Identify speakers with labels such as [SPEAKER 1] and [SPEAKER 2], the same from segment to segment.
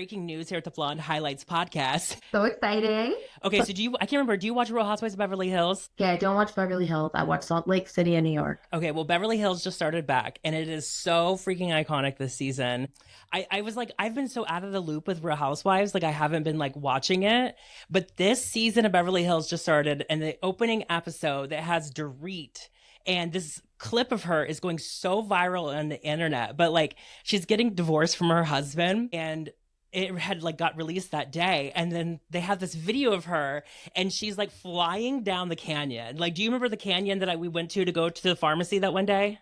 [SPEAKER 1] breaking news here at the Blonde Highlights podcast.
[SPEAKER 2] So exciting.
[SPEAKER 1] Okay, so I can't remember, do you watch Real Housewives of Beverly Hills?
[SPEAKER 2] Yeah, I don't watch Beverly Hills. I watch Salt Lake City and New York.
[SPEAKER 1] Okay, well, Beverly Hills just started back, and it is so freaking iconic this season. I was like, I've been so out of the loop with Real Housewives, like I haven't been like watching it. But this season of Beverly Hills just started, and the opening episode that has Dorit, and this clip of her is going so viral on the internet. But like, she's getting divorced from her husband, and it had like got released that day, and then they have this video of her and she's like flying down the canyon. Like, do you remember the canyon that we went to go to the pharmacy that one day?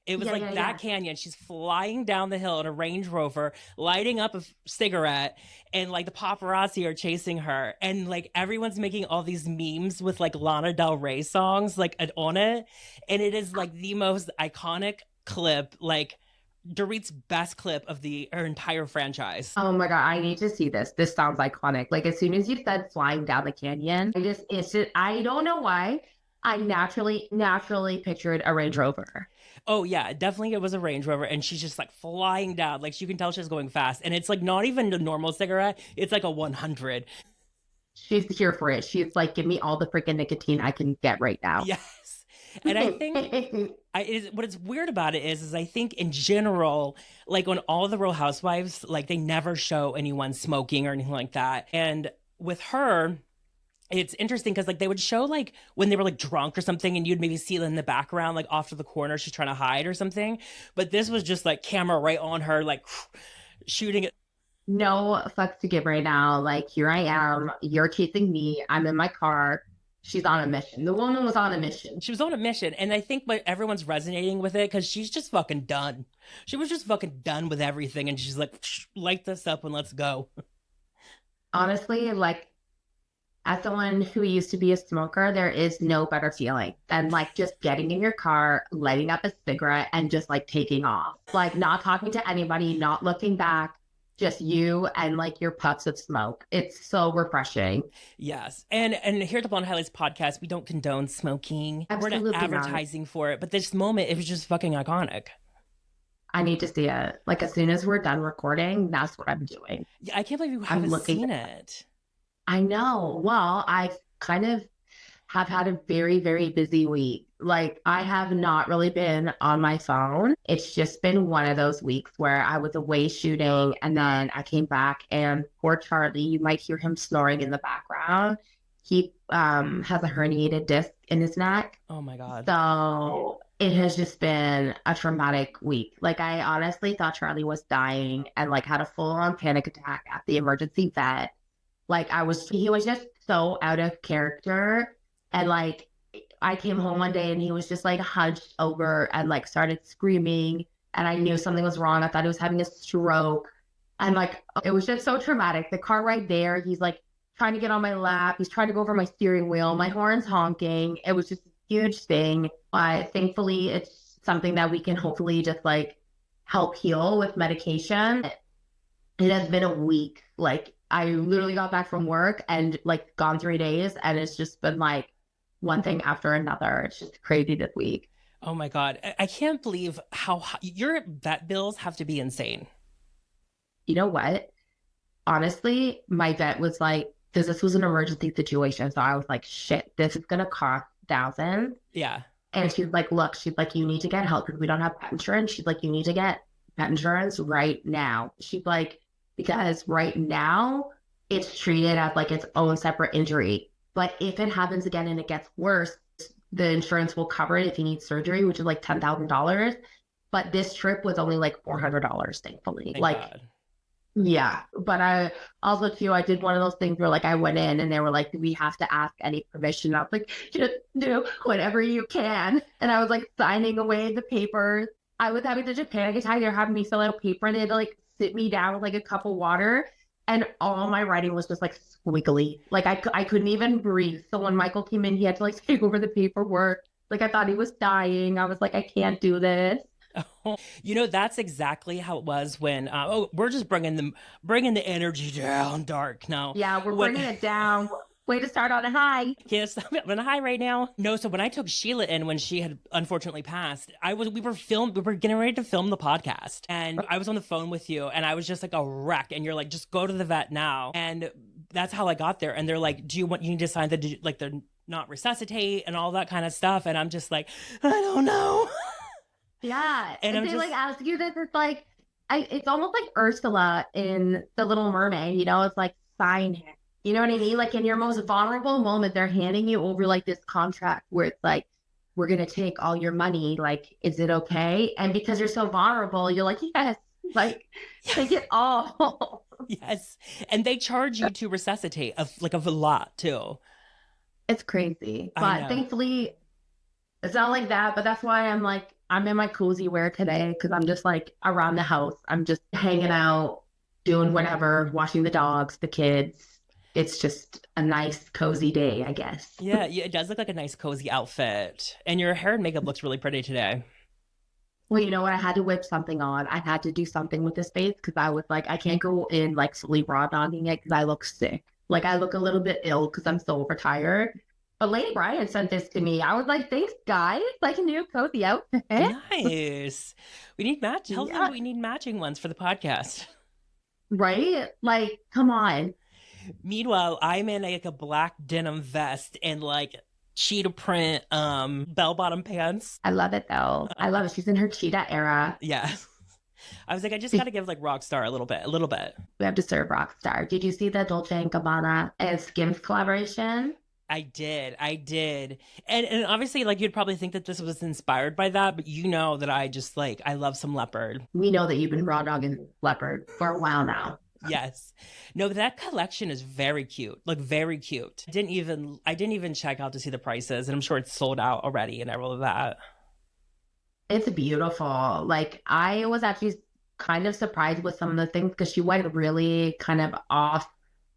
[SPEAKER 1] It was that canyon. She's flying down the hill in a Range Rover, lighting up a cigarette, and like the paparazzi are chasing her, and like everyone's making all these memes with like Lana Del Rey songs like on it, and it is like the most iconic clip, like Dorit's best clip of her entire franchise.
[SPEAKER 2] Oh my God, I need to see this. This sounds iconic. Like as soon as you said flying down the canyon, I don't know why. I naturally pictured a Range Rover.
[SPEAKER 1] Oh yeah, definitely it was a Range Rover, and she's just like flying down. Like you can tell she's going fast, and it's like not even a normal cigarette. It's like a 100.
[SPEAKER 2] She's here for it. She's like, give me all the freaking nicotine I can get right now.
[SPEAKER 1] Yes. And I think what is weird about it is I think in general, like on all the Real Housewives, like they never show anyone smoking or anything like that. And with her, it's interesting because like they would show like when they were like drunk or something, and you'd maybe see it in the background, like off to the corner, she's trying to hide or something. But this was just like camera right on her, like shooting it.
[SPEAKER 2] No fucks to give right now. Like, here I am, you're chasing me, I'm in my car. She's on a mission. The woman was on a mission.
[SPEAKER 1] She was on a mission. And I think everyone's resonating with it because she's just fucking done. She was just fucking done with everything. And she's like, light this up and let's go.
[SPEAKER 2] Honestly, like, as someone who used to be a smoker, there is no better feeling than like just getting in your car, lighting up a cigarette, and just like taking off. Like not talking to anybody, not looking back. Just you and like your puffs of smoke. It's so refreshing.
[SPEAKER 1] Yes. And here at the Blonde Highlights podcast, we don't condone smoking.
[SPEAKER 2] Absolutely
[SPEAKER 1] We're not advertising for it. But this moment, it was just fucking iconic.
[SPEAKER 2] I need to see it. Like as soon as we're done recording, that's what I'm doing.
[SPEAKER 1] Yeah, I can't believe you haven't seen it.
[SPEAKER 2] I know. Well, I've kind of have had a very, very busy week. Like I have not really been on my phone. It's just been one of those weeks where I was away shooting and then I came back, and poor Charlie, you might hear him snoring in the background. He has a herniated disc in his neck.
[SPEAKER 1] Oh my God.
[SPEAKER 2] So it has just been a traumatic week. Like I honestly thought Charlie was dying and like had a full on panic attack at the emergency vet. Like he was just so out of character. And like, I came home one day and he was just like hunched over and like started screaming, and I knew something was wrong. I thought he was having a stroke, and like, it was just so traumatic. The car right there, he's like trying to get on my lap. He's trying to go over my steering wheel. My horn's honking. It was just a huge thing. But thankfully it's something that we can hopefully just like help heal with medication. It has been a week. Like I literally got back from work and like gone 3 days, and it's just been like one thing after another. It's just crazy this week.
[SPEAKER 1] Oh my God. I can't believe how your vet bills have to be insane.
[SPEAKER 2] You know what? Honestly, my vet was like, because this was an emergency situation. So I was like, shit, this is going to cost thousands.
[SPEAKER 1] Yeah.
[SPEAKER 2] And she's like, look, she's like, you need to get help because we don't have pet insurance. She's like, you need to get pet insurance right now. She's like, because right now it's treated as like its own separate injury. But if it happens again and it gets worse, the insurance will cover it if you need surgery, which is like $10,000. But this trip was only like $400, thankfully.
[SPEAKER 1] Thank
[SPEAKER 2] like,
[SPEAKER 1] God.
[SPEAKER 2] Yeah. But I also too, I did one of those things where like I went in and they were like, do we have to ask any permission? I was like, just do whatever you can. And I was like signing away the papers. I was having such a panic attack. They're having me fill out a paper and they had to like sit me down with like a cup of water. And all my writing was just like squiggly. Like I couldn't even breathe. So when Michael came in, he had to like take over the paperwork. Like I thought he was dying. I was like, I can't do this.
[SPEAKER 1] Oh, you know, that's exactly how it was when, we're just bringing the energy down dark now.
[SPEAKER 2] Yeah, we're bringing it down. Way to start on a high.
[SPEAKER 1] Yes, I'm on a high right now. No, so when I took Sheila in when she had unfortunately passed, we were getting ready to film the podcast, and I was on the phone with you, and I was just like a wreck, and you're like, just go to the vet now, and that's how I got there. And they're like, you need to sign like they're not resuscitate and all that kind of stuff, and I'm just like, I don't know.
[SPEAKER 2] Yeah,
[SPEAKER 1] And
[SPEAKER 2] and they like ask you this. It's like it's almost like Ursula in The Little Mermaid. You know, it's like sign it. You know what I mean? Like in your most vulnerable moment, they're handing you over like this contract where it's like, we're going to take all your money. Like, is it okay? And because you're so vulnerable, you're like, yes, like take it all.
[SPEAKER 1] Yes. And they charge you to resuscitate a lot too.
[SPEAKER 2] It's crazy. But thankfully, it's not like that. But that's why I'm like, I'm in my cozy wear today because I'm just like around the house. I'm just hanging out, doing whatever, watching the dogs, the kids. It's just a nice, cozy day, I guess.
[SPEAKER 1] Yeah, it does look like a nice, cozy outfit. And your hair and makeup looks really pretty today.
[SPEAKER 2] Well, you know what? I had to whip something on. I had to do something with this face because I was like, I can't go in like fully raw dogging it because I look sick. Like I look a little bit ill because I'm so overtired. But Lady Brian sent this to me. I was like, thanks, guys. Like a new cozy outfit.
[SPEAKER 1] Nice. We need we need matching ones for the podcast.
[SPEAKER 2] Right? Like, come on.
[SPEAKER 1] Meanwhile, I'm in like a black denim vest and like cheetah print bell-bottom pants.
[SPEAKER 2] I love it though. I love it. She's in her cheetah era.
[SPEAKER 1] Yeah. I was like, I just got to give like Rockstar a little bit.
[SPEAKER 2] We have to serve Rockstar. Did you see the Dolce & Gabbana and Skims collaboration?
[SPEAKER 1] I did. And obviously, like, you'd probably think that this was inspired by that, but you know that I just like, I love some leopard.
[SPEAKER 2] We know that you've been raw dogging leopard for a while now.
[SPEAKER 1] Yes. No, that collection is very cute. Like very cute. I didn't even check out to see the prices, and I'm sure it's sold out already and all of that.
[SPEAKER 2] It's beautiful. Like I was actually kind of surprised with some of the things because she went really kind of off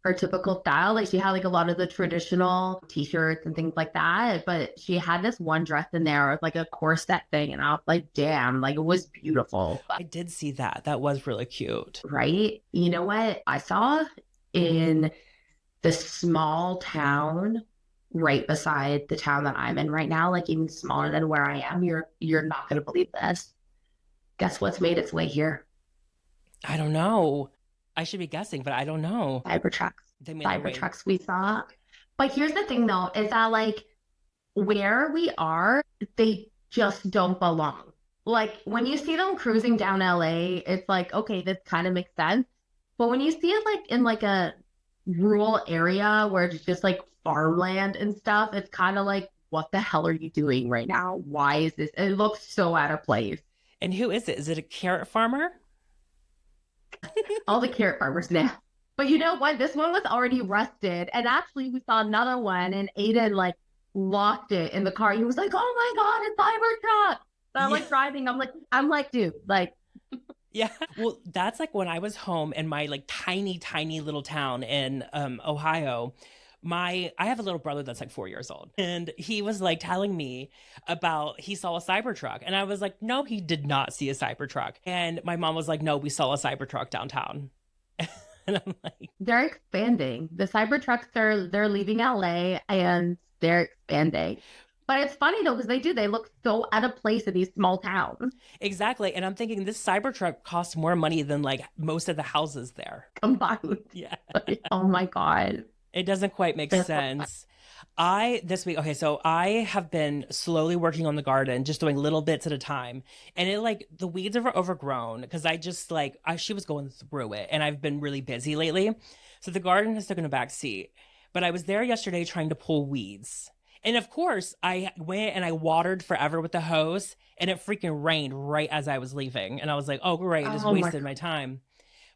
[SPEAKER 2] her typical style. Like she had like a lot of the traditional t-shirts and things like that, but she had this one dress in there with like a corset thing, and I was like, damn, like it was beautiful.
[SPEAKER 1] I did see that. That was really cute.
[SPEAKER 2] Right? You know what I saw in the small town right beside the town that I'm in right now, like even smaller than where I am, you're not gonna believe this. Guess what's made its way here?
[SPEAKER 1] I don't know. I should be guessing, but I don't know.
[SPEAKER 2] Cybertrucks we saw. But here's the thing though, is that like where we are, they just don't belong. Like when you see them cruising down LA, it's like, okay, this kind of makes sense. But when you see it like in like a rural area where it's just like farmland and stuff, it's kind of like, what the hell are you doing right now? Why is this? It looks so out of place.
[SPEAKER 1] And who is it? Is it a carrot farmer?
[SPEAKER 2] All the carrot farmers now. But you know what? This one was already rusted. And actually we saw another one and Aiden like locked it in the car. He was like, oh my God, it's Cybertruck. So I'm like driving. I'm like, dude, like.
[SPEAKER 1] Yeah. Well, that's like when I was home in my like tiny, tiny little town in Ohio. I have a little brother that's like 4 years old, and he was like telling me about he saw a Cybertruck, and I was like, no, he did not see a Cybertruck. And my mom was like, no, we saw a Cybertruck downtown. And I'm like,
[SPEAKER 2] they're expanding. The Cybertrucks they're leaving LA and they're expanding. But it's funny though, because they look so out of place in these small towns.
[SPEAKER 1] Exactly. And I'm thinking this Cybertruck costs more money than like most of the houses there
[SPEAKER 2] combined.
[SPEAKER 1] Yeah.
[SPEAKER 2] Oh my God.
[SPEAKER 1] It doesn't quite make sense. This week, so I have been slowly working on the garden, just doing little bits at a time. And it like, the weeds are overgrown because she was going through it, and I've been really busy lately. So the garden has taken a back seat. But I was there yesterday trying to pull weeds. And of course, I went and I watered forever with the hose, and it freaking rained right as I was leaving. And I was like, oh, great, I just wasted my time.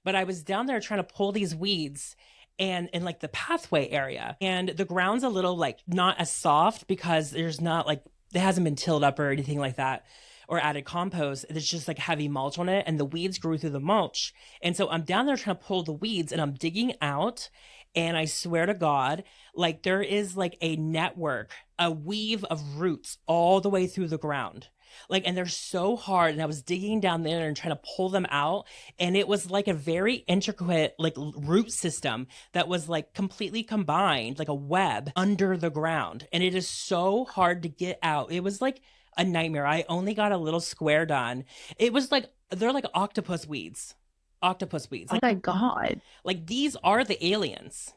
[SPEAKER 1] But I was down there trying to pull these weeds and in like the pathway area, and the ground's a little like not as soft because there's not like, it hasn't been tilled up or anything like that or added compost. There's just like heavy mulch on it, and the weeds grew through the mulch. And so I'm down there trying to pull the weeds, and I'm digging out, and I swear to God, like there is like a network, a weave of roots all the way through the ground. Like, and they're so hard. And I was digging down there and trying to pull them out. And it was like a very intricate, like, root system that was like completely combined, like a web under the ground. And it is so hard to get out. It was like a nightmare. I only got a little square done. It was like, they're like octopus weeds. Octopus weeds.
[SPEAKER 2] Oh my God.
[SPEAKER 1] Like, these are the aliens.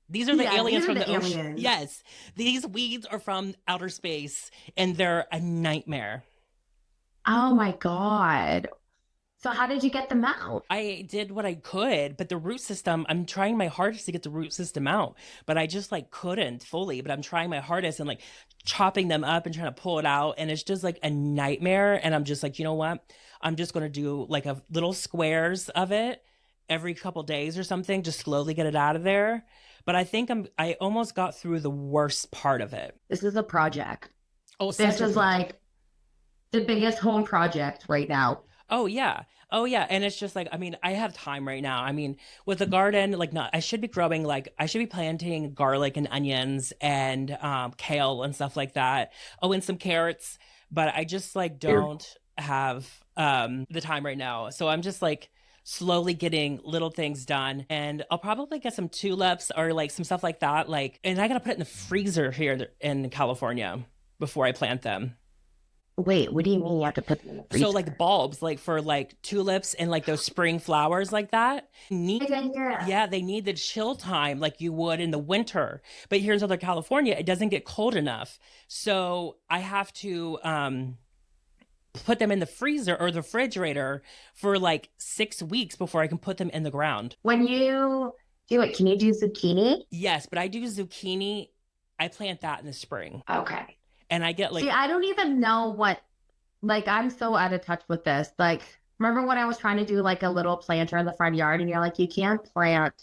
[SPEAKER 1] These are the
[SPEAKER 2] Yeah,
[SPEAKER 1] aliens
[SPEAKER 2] these are
[SPEAKER 1] from the
[SPEAKER 2] the
[SPEAKER 1] ocean.
[SPEAKER 2] aliens.
[SPEAKER 1] Yes. These weeds are from outer space and they're a nightmare.
[SPEAKER 2] Oh my God. So how did you get them out?
[SPEAKER 1] I did what I could, but the root system, I'm trying my hardest to get the root system out, but I just like couldn't fully, but I'm trying my hardest and like chopping them up and trying to pull it out. And it's just like a nightmare. And I'm just like, you know what? I'm just going to do like a little squares of it every couple days or something, just slowly get it out of there. But I think I almost got through the worst part of it.
[SPEAKER 2] This is a project.
[SPEAKER 1] Oh,
[SPEAKER 2] This is like the biggest home project right now.
[SPEAKER 1] Oh yeah. Oh yeah. And it's just like, I mean, I have time right now. I mean, with the garden, like not, I should be growing, like I should be planting garlic and onions and kale and stuff like that. Oh, and some carrots, but I just like don't have the time right now. So I'm just like slowly getting little things done, and I'll probably get some tulips or like some stuff like that. Like, and I got to put it in the freezer here in California before I plant them.
[SPEAKER 2] Wait, what do you mean you have to put them in the freezer?
[SPEAKER 1] So like bulbs, like for like tulips and like those spring flowers like that, need, yeah, they need the chill time like you would in the winter. But here in Southern California, it doesn't get cold enough. So I have to put them in the freezer or the refrigerator for like 6 weeks before I can put them in the ground.
[SPEAKER 2] When you do it, can you do zucchini?
[SPEAKER 1] Yes, but I do zucchini. I plant that in the spring.
[SPEAKER 2] Okay.
[SPEAKER 1] And I get like,
[SPEAKER 2] see, I don't even know what, like, I'm so out of touch with this. Like, remember when I was trying to do like a little planter in the front yard and you're like, you can't plant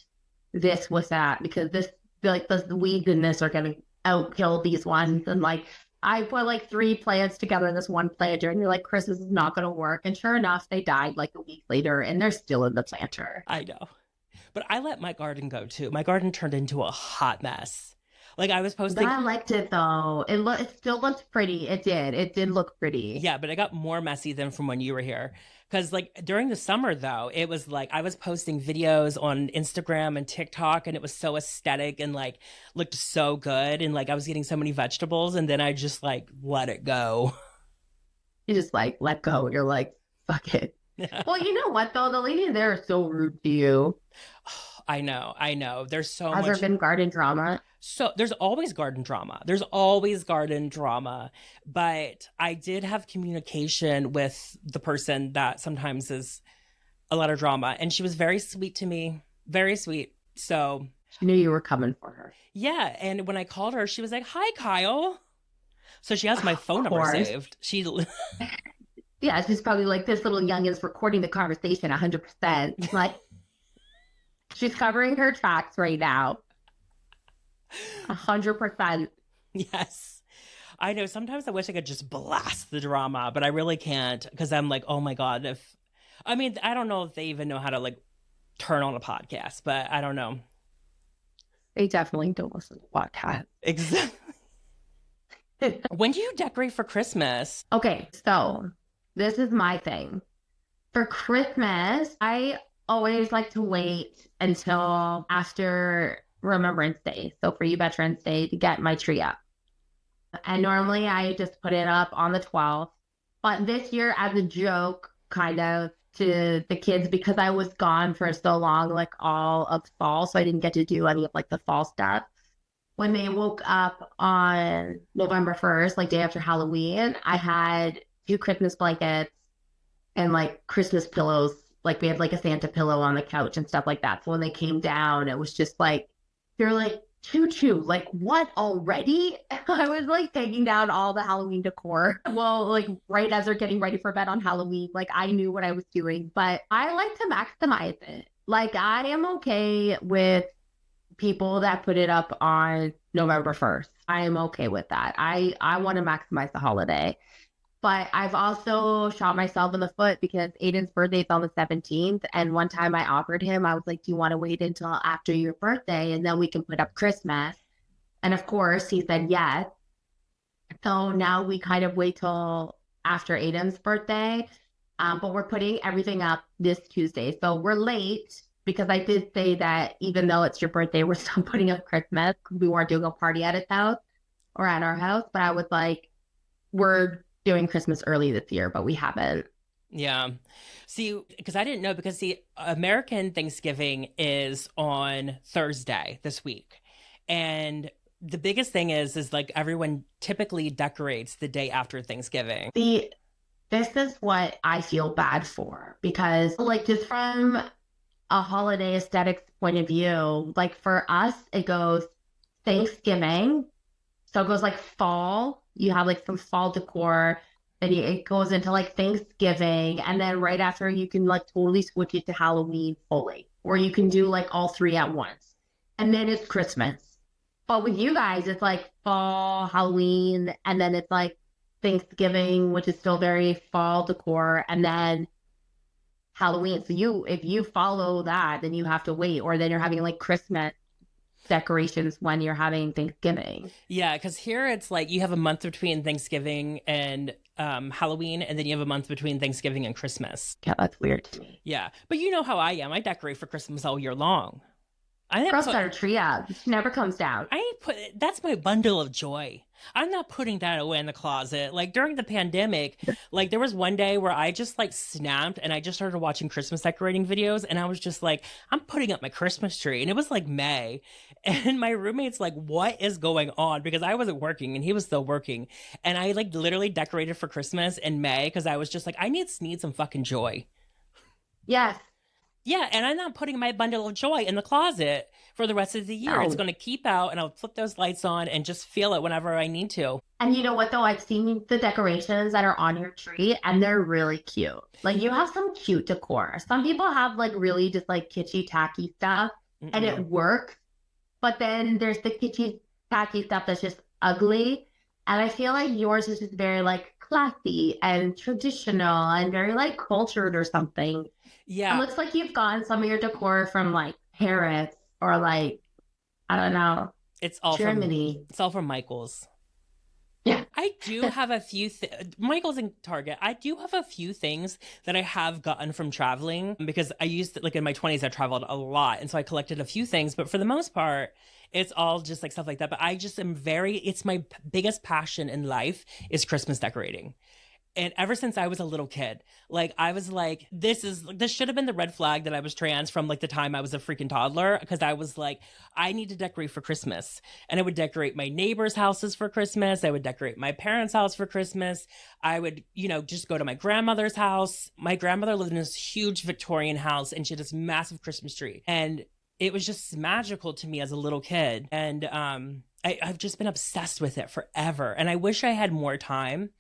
[SPEAKER 2] this with that because this, like, the weeds in this are going to outkill these ones. And like, I put like 3 plants together in this one planter and you're like, Kris, this is not going to work. And sure enough, they died like a week later and they're still in the planter.
[SPEAKER 1] I know. But I let my garden go too. My garden turned into a hot mess. Like I was posting.
[SPEAKER 2] But I liked it though. It still looked pretty. It did look pretty.
[SPEAKER 1] Yeah, but it got more messy than from when you were here. Because like during the summer though, it was like I was posting videos on Instagram and TikTok and it was so aesthetic and like looked so good. And like I was getting so many vegetables and then I just like let it go.
[SPEAKER 2] You just like let go. You're like, fuck it. Well, you know what though? The lady there is so rude to you.
[SPEAKER 1] I know. There's so
[SPEAKER 2] Has
[SPEAKER 1] much.
[SPEAKER 2] there been garden drama?
[SPEAKER 1] So there's always garden drama. There's always garden drama. But I did have communication with the person that sometimes is a lot of drama. And she was very sweet to me. Very sweet. So
[SPEAKER 2] She knew you were coming for her.
[SPEAKER 1] yeah. And when I called her, she was like, "Hi, Kyle." So she has my phone number saved. She
[SPEAKER 2] Yeah, she's probably like, this little youngin's recording the conversation 100%. Like, she's covering her tracks right now. 100%.
[SPEAKER 1] Yes. I know. Sometimes I wish I could just blast the drama, but I really can't because I'm like, oh my God. I don't know if they even know how to like turn on a podcast, but I don't know.
[SPEAKER 2] They definitely don't listen to podcasts.
[SPEAKER 1] Exactly. When do you decorate for Christmas?
[SPEAKER 2] Okay, so this is my thing. For Christmas, I always like to wait until after Remembrance Day. So for you, Veterans Day, to get my tree up. And normally I just put it up on the 12th. But this year, as a joke, kind of, to the kids, because I was gone for so long, like all of fall, so I didn't get to do any of like the fall stuff. When they woke up on November 1st, like day after Halloween, I had 2 Christmas blankets and like Christmas pillows. Like we had like a Santa pillow on the couch and stuff like that. So when they came down, it was just like, they're like, choo-choo, like what already? I was like taking down all the Halloween decor. Well, like right as they're getting ready for bed on Halloween, like I knew what I was doing, but I like to maximize it. Like I am okay with people that put it up on November 1st. I am okay with that. I want to maximize the holiday. But I've also shot myself in the foot because Aiden's birthday is on the 17th. And one time I offered him, I was like, do you want to wait until after your birthday and then we can put up Christmas? And of course, he said yes. So now we kind of wait till after Aiden's birthday. But we're putting everything up this Tuesday. So we're late because I did say that even though it's your birthday, we're still putting up Christmas. We weren't doing a party at his house or at our house. But I was like, we're doing Christmas early this year, but we haven't.
[SPEAKER 1] Yeah. See, because I didn't know, because see, American Thanksgiving is on Thursday this week. And the biggest thing is like everyone typically decorates the day after Thanksgiving.
[SPEAKER 2] This is what I feel bad for because, like, just from a holiday aesthetics point of view, like for us, it goes Thanksgiving. So it goes like fall. You have like some fall decor. Then it goes into like Thanksgiving. And then right after, you can like totally switch it to Halloween fully, or you can do like all three at once. And then it's Christmas. But with you guys, it's like fall, Halloween, and then it's like Thanksgiving, which is still very fall decor, and then Halloween. So if you follow that, then you have to wait, or then you're having like Christmas decorations when you're having Thanksgiving.
[SPEAKER 1] Yeah, because here it's like you have a month between Thanksgiving and Halloween, and then you have a month between Thanksgiving and Christmas.
[SPEAKER 2] Yeah, that's weird to me.
[SPEAKER 1] Yeah, but you know how I am. I decorate for Christmas all year long.
[SPEAKER 2] Girls got a tree up. It never comes down.
[SPEAKER 1] That's my bundle of joy. I'm not putting that away in the closet. Like during the pandemic, like there was one day where I just like snapped and I just started watching Christmas decorating videos, and I was just like, I'm putting up my Christmas tree. And it was like May, and my roommate's like, what is going on? Because I wasn't working and he was still working. And I like literally decorated for Christmas in May because I was just like, I need some fucking joy.
[SPEAKER 2] Yes.
[SPEAKER 1] Yeah, and I'm not putting my bundle of joy in the closet for the rest of the year.
[SPEAKER 2] No.
[SPEAKER 1] It's going to keep out, and I'll flip those lights on and just feel it whenever I need to.
[SPEAKER 2] And you know what, though? I've seen the decorations that are on your tree, and they're really cute. Like, you have some cute decor. Some people have, like, really just, like, kitschy, tacky stuff, and it works. But then there's the kitschy, tacky stuff that's just ugly. And I feel like yours is just very, like, classy and traditional and very, like, cultured or something.
[SPEAKER 1] Yeah.
[SPEAKER 2] It looks like you've gotten some of your decor from like Paris or like, I don't know.
[SPEAKER 1] It's all
[SPEAKER 2] Germany.
[SPEAKER 1] It's all from Michael's.
[SPEAKER 2] Yeah.
[SPEAKER 1] I do have a few Michael's and Target. I do have a few things that I have gotten from traveling, because I used to, like in my 20s, I traveled a lot. And so I collected a few things, but for the most part, it's all just like stuff like that. But I just am it's my biggest passion in life is Christmas decorating. And ever since I was a little kid, like I was like, this should have been the red flag that I was trans from like the time I was a freaking toddler. Because I was like, I need to decorate for Christmas. And I would decorate my neighbors' houses for Christmas. I would decorate my parents' house for Christmas. I would, just go to my grandmother's house. My grandmother lived in this huge Victorian house, and she had this massive Christmas tree. And it was just magical to me as a little kid. And I've just been obsessed with it forever. And I wish I had more time.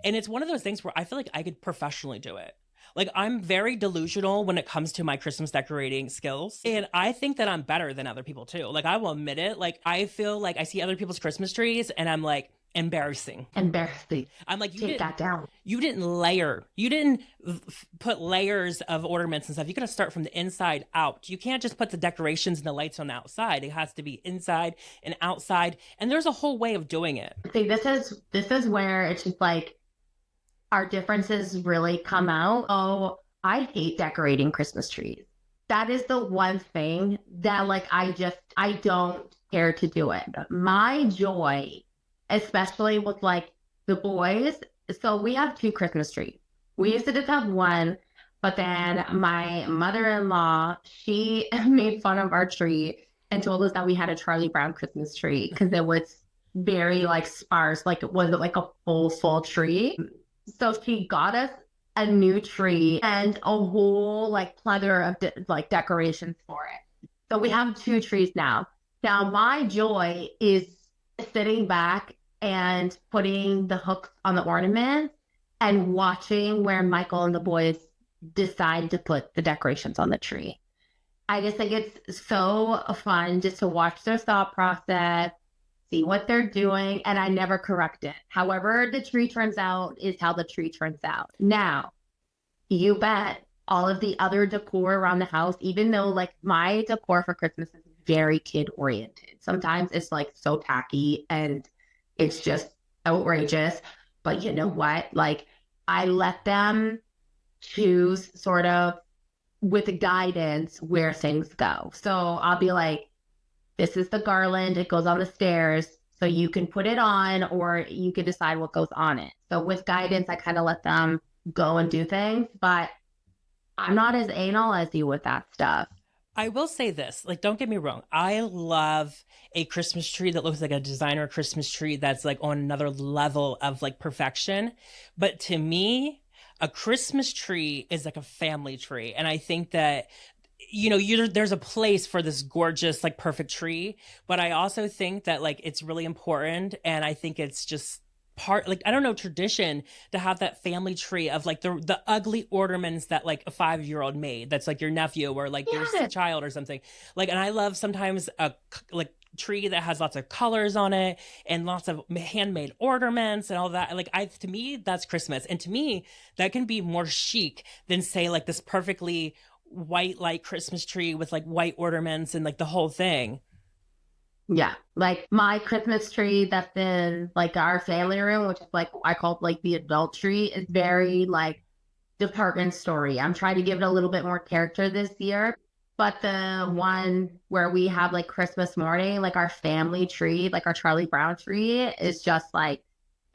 [SPEAKER 1] And it's one of those things where I feel like I could professionally do it. Like, I'm very delusional when it comes to my Christmas decorating skills. And I think that I'm better than other people too. Like, I will admit it. Like, I feel like I see other people's Christmas trees and I'm like, embarrassing. I'm like,
[SPEAKER 2] take that down.
[SPEAKER 1] You didn't layer. You didn't put layers of ornaments and stuff. You got to start from the inside out. You can't just put the decorations and the lights on the outside. It has to be inside and outside. And there's a whole way of doing it.
[SPEAKER 2] See, this is where it's just like, our differences really come out. Oh, I hate decorating Christmas trees. That is the one thing that like I don't care to do it. My joy, especially with like the boys. So we have 2 Christmas trees. We used to just have one, but then my mother-in-law, she made fun of our tree and told us that we had a Charlie Brown Christmas tree because it was very like sparse, like it wasn't like a full tree. So she got us a new tree and a whole like plethora of decorations for it. So we have 2 trees now. Now my joy is sitting back and putting the hooks on the ornaments and watching where Michael and the boys decide to put the decorations on the tree. I just think it's so fun just to watch their thought process, see what they're doing, and I never correct it. However the tree turns out is how the tree turns out. Now, you bet all of the other decor around the house, even though like my decor for Christmas is very kid oriented. Sometimes it's like so tacky and it's just outrageous. But you know what? Like I let them choose sort of with guidance where things go. So I'll be like, this is the garland, it goes on the stairs. So you can put it on or you can decide what goes on it. So with guidance, I kind of let them go and do things, but I'm not as anal as you with that stuff.
[SPEAKER 1] I will say this, like, don't get me wrong. I love a Christmas tree that looks like a designer Christmas tree that's like on another level of like perfection. But to me, a Christmas tree is like a family tree. And I think that, there's a place for this gorgeous, like perfect tree. But I also think that like it's really important. And I think it's just part like I don't know tradition to have that family tree of like the ugly ornaments that like a 5-year-old made that's like your nephew or like your
[SPEAKER 2] Yeah.
[SPEAKER 1] child or something like. And I love sometimes a like tree that has lots of colors on it and lots of handmade ornaments and all that. Like I to me that's Christmas, and to me that can be more chic than say like this perfectly white like Christmas tree with like white ornaments and like the whole thing.
[SPEAKER 2] Yeah. Like my Christmas tree that's in like our family room, which is like I call it like the adult tree, is very like department story. I'm trying to give it a little bit more character this year. But the one where we have like Christmas morning, like our family tree, like our Charlie Brown tree, is just like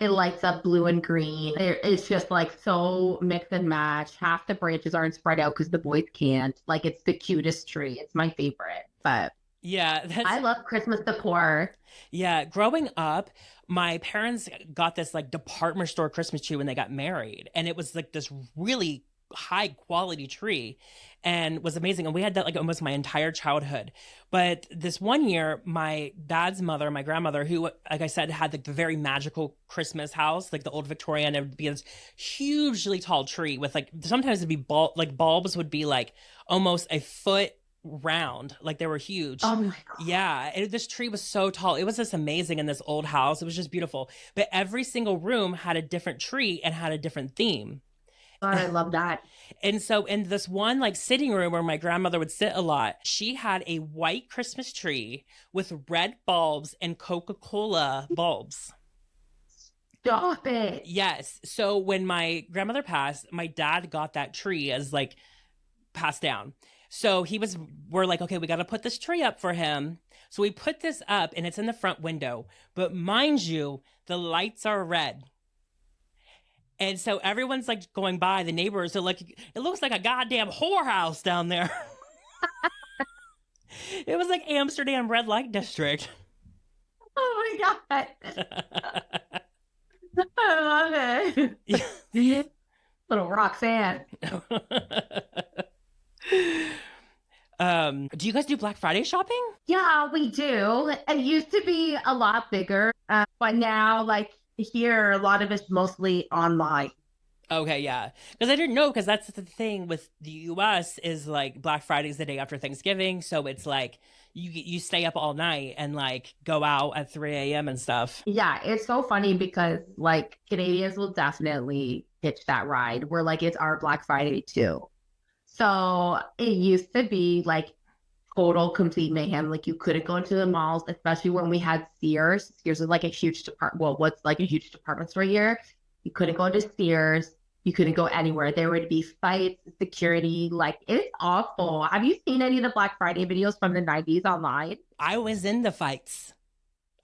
[SPEAKER 2] it lights up blue and green. It's just like so mix and match. Half the branches aren't spread out because the boys can't. Like it's the cutest tree. It's my favorite. But
[SPEAKER 1] Yeah,
[SPEAKER 2] I
[SPEAKER 1] that's
[SPEAKER 2] love Christmas decor.
[SPEAKER 1] yeah. Growing up, my parents got this like department store Christmas tree when they got married, and it was like this really high quality tree and was amazing. And we had that like almost my entire childhood. But this one year, my dad's mother, my grandmother, who, like I said, had like the very magical Christmas house, like the old Victorian, it would be this hugely tall tree with like sometimes it'd be like bulbs would be like almost a foot round, like they were huge.
[SPEAKER 2] Oh my
[SPEAKER 1] Yeah, this tree was so tall. It was just amazing in this old house. It was just beautiful. But every single room had a different tree and had a different theme.
[SPEAKER 2] God, I love that.
[SPEAKER 1] And so in this one like sitting room where my grandmother would sit a lot, she had a white Christmas tree with red bulbs and Coca-Cola bulbs.
[SPEAKER 2] Stop it.
[SPEAKER 1] Yes. So when my grandmother passed, my dad got that tree as like passed down. So we're like, okay, we got to put this tree up for him. So we put this up and it's in the front window. But mind you, the lights are red. And so everyone's like going by, the neighbors are like, it looks like a goddamn whorehouse down there. It was like Amsterdam red light district.
[SPEAKER 2] Oh my God. I love it. Little Roxanne.
[SPEAKER 1] Do you guys do Black Friday shopping?
[SPEAKER 2] Yeah, we do. It used to be a lot bigger, but now, like here, a lot of it's mostly online.
[SPEAKER 1] Okay, yeah. Because I didn't know, because that's the thing with the US is like Black Friday's the day after Thanksgiving. So it's like you stay up all night and like go out at 3 a.m. and stuff.
[SPEAKER 2] Yeah, it's so funny because like Canadians will definitely pitch that ride. We're like, it's our Black Friday too. So it used to be like total complete mayhem. Like you couldn't go into the malls, especially when we had Sears. Sears is like a huge what's like a huge department store here. You couldn't go into Sears. You couldn't go anywhere. There would be fights, security. Like it's awful. Have you seen any of the Black Friday videos from the 90s online?
[SPEAKER 1] I was in the fights.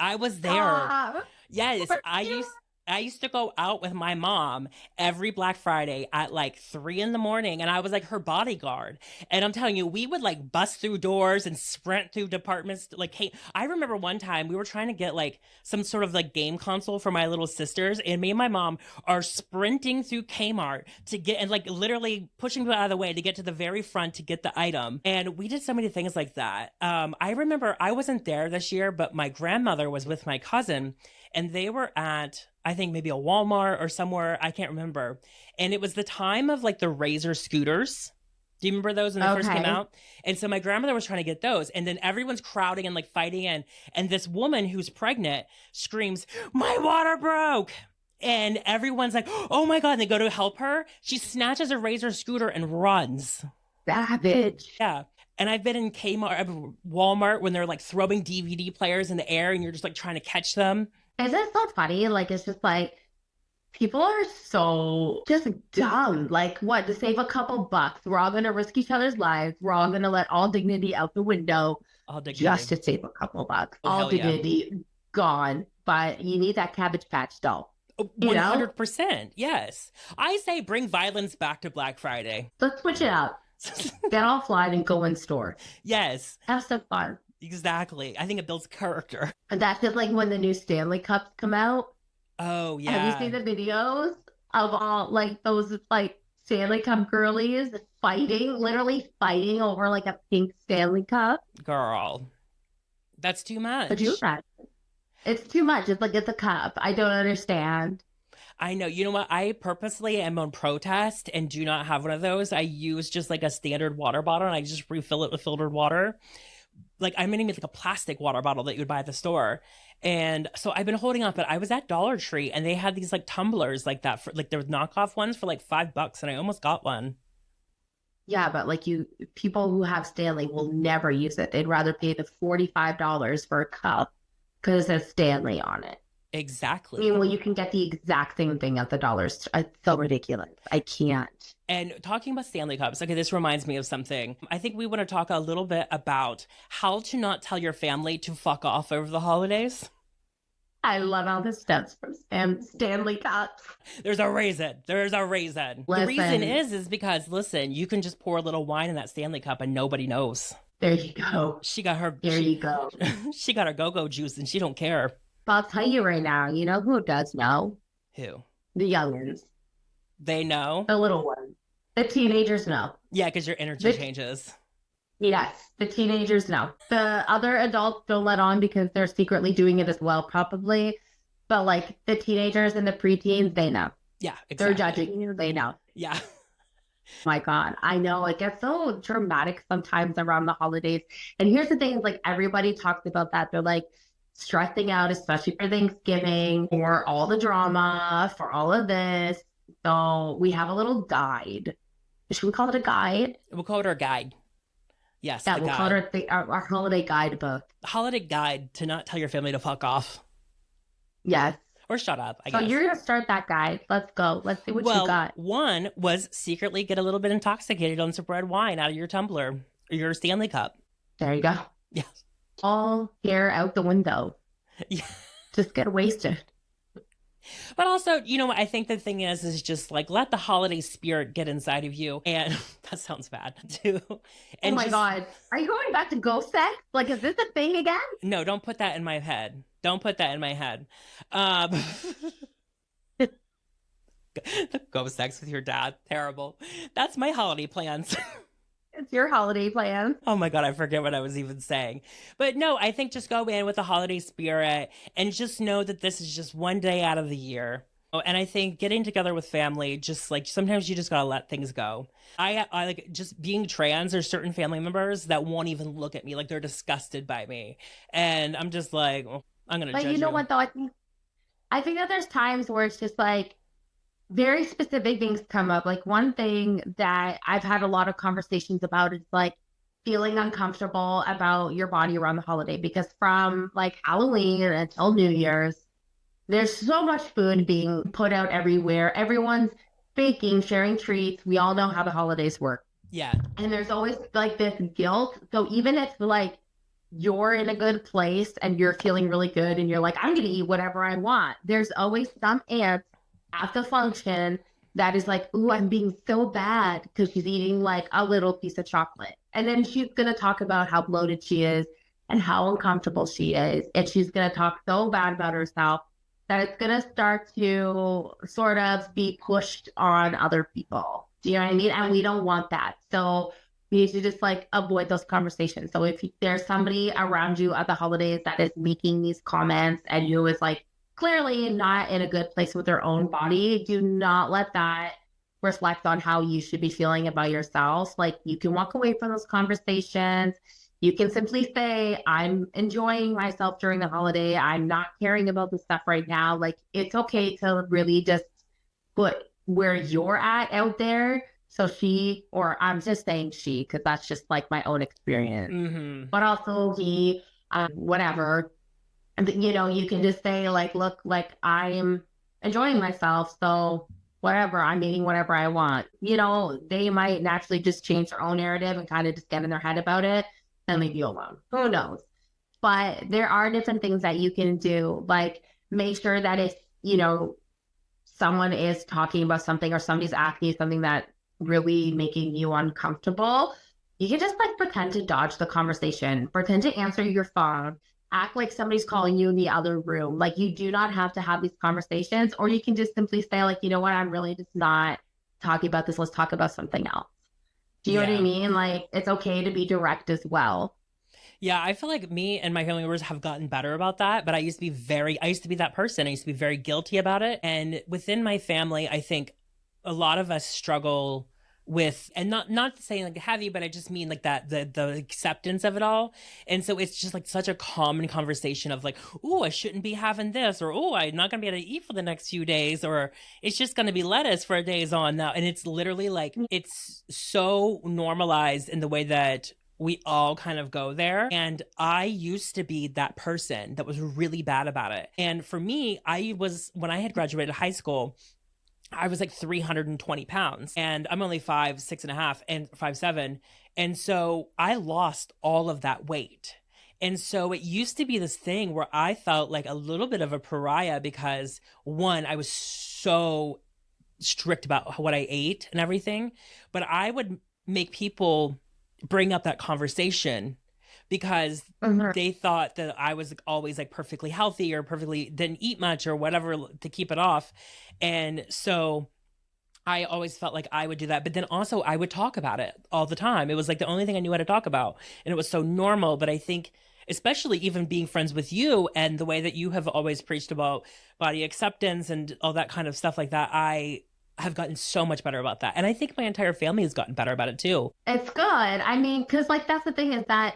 [SPEAKER 1] I was there.
[SPEAKER 2] Stop.
[SPEAKER 1] Yes,
[SPEAKER 2] Were you?
[SPEAKER 1] I used to go out with my mom every Black Friday at like 3 in the morning, and I was like her bodyguard. And I'm telling you, we would like bust through doors and sprint through departments. Like, hey, I remember one time we were trying to get like some sort of like game console for my little sisters, and me and my mom are sprinting through Kmart to get and like literally pushing people out of the way to get to the very front to get the item. And we did so many things like that. I remember I wasn't there this year, but my grandmother was with my cousin, and they were at I think maybe a Walmart or somewhere, I can't remember. And it was the time of like the Razor scooters. Do you remember those when they first came
[SPEAKER 2] Okay.
[SPEAKER 1] out? And so my grandmother was trying to get those, and then everyone's crowding and like fighting in, and this woman who's pregnant screams, "My water broke!" And everyone's like, "Oh my God!" And they go to help her. She snatches a Razor scooter and runs.
[SPEAKER 2] Savage.
[SPEAKER 1] Yeah. And I've been in Kmart, Walmart when they're like throwing DVD players in the air, and you're just like trying to catch them.
[SPEAKER 2] Isn't it so funny? Like, it's just like People are so just dumb. Like, what? To save a couple bucks, we're all going to risk each other's lives. We're all going to let all dignity out the window
[SPEAKER 1] All dignity.
[SPEAKER 2] just to save a couple bucks.
[SPEAKER 1] Oh,
[SPEAKER 2] All
[SPEAKER 1] hell yeah.
[SPEAKER 2] dignity gone. But you need that Cabbage Patch doll.
[SPEAKER 1] Oh,
[SPEAKER 2] You know?
[SPEAKER 1] 100%. Yes. I say bring violence back to Black Friday.
[SPEAKER 2] Let's switch it up. Get offline and go in store.
[SPEAKER 1] Yes,
[SPEAKER 2] Have some fun.
[SPEAKER 1] exactly. I think it builds character.
[SPEAKER 2] And that's just like when the new Stanley Cups come out.
[SPEAKER 1] Oh,
[SPEAKER 2] Have you seen
[SPEAKER 1] yeah.
[SPEAKER 2] the videos of all like those like Stanley Cup girlies fighting, literally fighting over like a pink Stanley Cup?
[SPEAKER 1] Girl. That's too
[SPEAKER 2] Could you
[SPEAKER 1] much.
[SPEAKER 2] imagine? It's too much. It's like it's a cup. I don't understand.
[SPEAKER 1] I know. You know what? I purposely am on protest and do not have one of those. I use just like a standard water bottle and I just refill it with filtered water. Like I'm gonna make like a plastic water bottle that you would buy at the store. And so I've been holding on, but I was at Dollar Tree and they had these like tumblers like that for like there was knockoff ones for like $5 and I almost got one.
[SPEAKER 2] Yeah, but like people who have Stanley will never use it. They'd rather pay the $45 for a cup because it says Stanley on it.
[SPEAKER 1] Exactly.
[SPEAKER 2] Meanwhile, you can get the exact same thing at the dollar store. It's so ridiculous. I can't.
[SPEAKER 1] And talking about Stanley Cups, okay, this reminds me of something. I think we want to talk a little bit about how to not tell your family to fuck off over the holidays.
[SPEAKER 2] I love all the steps from Stanley Cups.
[SPEAKER 1] There's a reason. There's a reason. The reason is because, listen, you can just pour a little wine in that Stanley Cup and nobody knows.
[SPEAKER 2] There you go.
[SPEAKER 1] She got her.
[SPEAKER 2] There you go.
[SPEAKER 1] She got her go-go juice and she don't care.
[SPEAKER 2] But I'll tell you right now, you know who does know?
[SPEAKER 1] Who?
[SPEAKER 2] The young ones.
[SPEAKER 1] They know?
[SPEAKER 2] The little ones. The teenagers know.
[SPEAKER 1] Yeah, because your energy changes.
[SPEAKER 2] Yes, the teenagers know. The other adults don't let on because they're secretly doing it as well, probably. But like the teenagers and the preteens, they know.
[SPEAKER 1] Yeah, exactly.
[SPEAKER 2] They're judging you. They know.
[SPEAKER 1] Yeah.
[SPEAKER 2] My God, I know it gets so dramatic sometimes around the holidays. And here's the thing, is like everybody talks about that. They're like stressing out, especially for Thanksgiving, for all the drama, for all of this. So we have a little guide. Should we call it a guide?
[SPEAKER 1] We'll call it our guide. Yes,
[SPEAKER 2] Yeah, we'll call it our holiday guidebook.
[SPEAKER 1] Holiday guide to not tell your family to fuck off.
[SPEAKER 2] Yes.
[SPEAKER 1] Or shut up, I
[SPEAKER 2] So
[SPEAKER 1] guess.
[SPEAKER 2] you're going to start that guide. Let's go. Let's see what you got.
[SPEAKER 1] One was secretly get a little bit intoxicated on some red wine out of your tumbler or your Stanley Cup.
[SPEAKER 2] There you go.
[SPEAKER 1] Yeah.
[SPEAKER 2] All hair out the window.
[SPEAKER 1] Yeah.
[SPEAKER 2] Just get wasted.
[SPEAKER 1] But also, you know what I think the thing is just like let the holiday spirit get inside of you. And that sounds bad too. And
[SPEAKER 2] oh my God. Are you going back to ghost sex? Like, is this a thing again?
[SPEAKER 1] No, don't put that in my head. Don't put that in my head. Ghost sex with your dad. Terrible. That's my holiday plans.
[SPEAKER 2] It's your holiday plan.
[SPEAKER 1] Oh my God, I forget what I was even saying. But no, I think just go in with the holiday spirit and just know that this is just one day out of the year. Oh, and I think getting together with family, just like sometimes you just gotta let things go. I like just being trans, there's certain family members that won't even look at me, like they're disgusted by me. And I'm just like, well, I'm gonna judge you.
[SPEAKER 2] But you know what though? I think that there's times where it's just like very specific things come up. Like one thing that I've had a lot of conversations about is like feeling uncomfortable about your body around the holiday, because from like Halloween until New Year's, there's so much food being put out everywhere. Everyone's baking, sharing treats. We all know how the holidays work.
[SPEAKER 1] Yeah.
[SPEAKER 2] And there's always like this guilt. So even if like you're in a good place and you're feeling really good and you're like, I'm going to eat whatever I want, there's always some aunt at the function that is like, ooh, I'm being so bad because she's eating like a little piece of chocolate. And then she's going to talk about how bloated she is and how uncomfortable she is. And she's going to talk so bad about herself that it's going to start to sort of be pushed on other people. Do you know what I mean? And we don't want that. So we need to just like avoid those conversations. So if there's somebody around you at the holidays that is making these comments and you is like clearly not in a good place with their own body, do not let that reflect on how you should be feeling about yourself. Like you can walk away from those conversations. You can simply say, I'm enjoying myself during the holiday. I'm not caring about this stuff right now. Like it's okay to really just put where you're at out there. So she, or I'm just saying she, because that's just like my own experience.
[SPEAKER 1] Mm-hmm.
[SPEAKER 2] But also he, whatever. And you know, you can just say like, look, like I'm enjoying myself. So whatever, I'm eating whatever I want. You know, they might naturally just change their own narrative and kind of just get in their head about it and leave you alone. Who knows? But there are different things that you can do. Like make sure that if, you know, someone is talking about something or somebody's asking you something that really making you uncomfortable, you can just like pretend to dodge the conversation, pretend to answer your phone, act like somebody's calling you in the other room. Like you do not have to have these conversations, or you can just simply say like, you know what, I'm really just not talking about this. Let's talk about something else. Do you know what I
[SPEAKER 1] Yeah.
[SPEAKER 2] mean? Like it's okay to be direct as well.
[SPEAKER 1] Yeah, I feel like me and my family members have gotten better about that, but I used to be that person. I used to be very guilty about it. And within my family, I think a lot of us struggle with, and not saying like heavy, but I just mean like that the acceptance of it all. And so it's just like such a common conversation of like, oh, I shouldn't be having this, or oh, I'm not gonna be able to eat for the next few days, or it's just gonna be lettuce for days on now. And it's literally like it's so normalized in the way that we all kind of go there. And I used to be that person that was really bad about it. And for me, when I had graduated high school, I was like 320 pounds and I'm only 5'6.5" and 5'7". And so I lost all of that weight. And so it used to be this thing where I felt like a little bit of a pariah because one, I was so strict about what I ate and everything, but I would make people bring up that conversation because
[SPEAKER 2] Mhm.
[SPEAKER 1] they thought that I was always like perfectly healthy or perfectly didn't eat much or whatever to keep it off. And so I always felt like I would do that. But then also I would talk about it all the time. It was like the only thing I knew how to talk about. And it was so normal. But I think, especially even being friends with you and the way that you have always preached about body acceptance and all that kind of stuff like that, I have gotten so much better about that. And I think my entire family has gotten better about it too.
[SPEAKER 2] It's good. I mean, because like that's the thing is that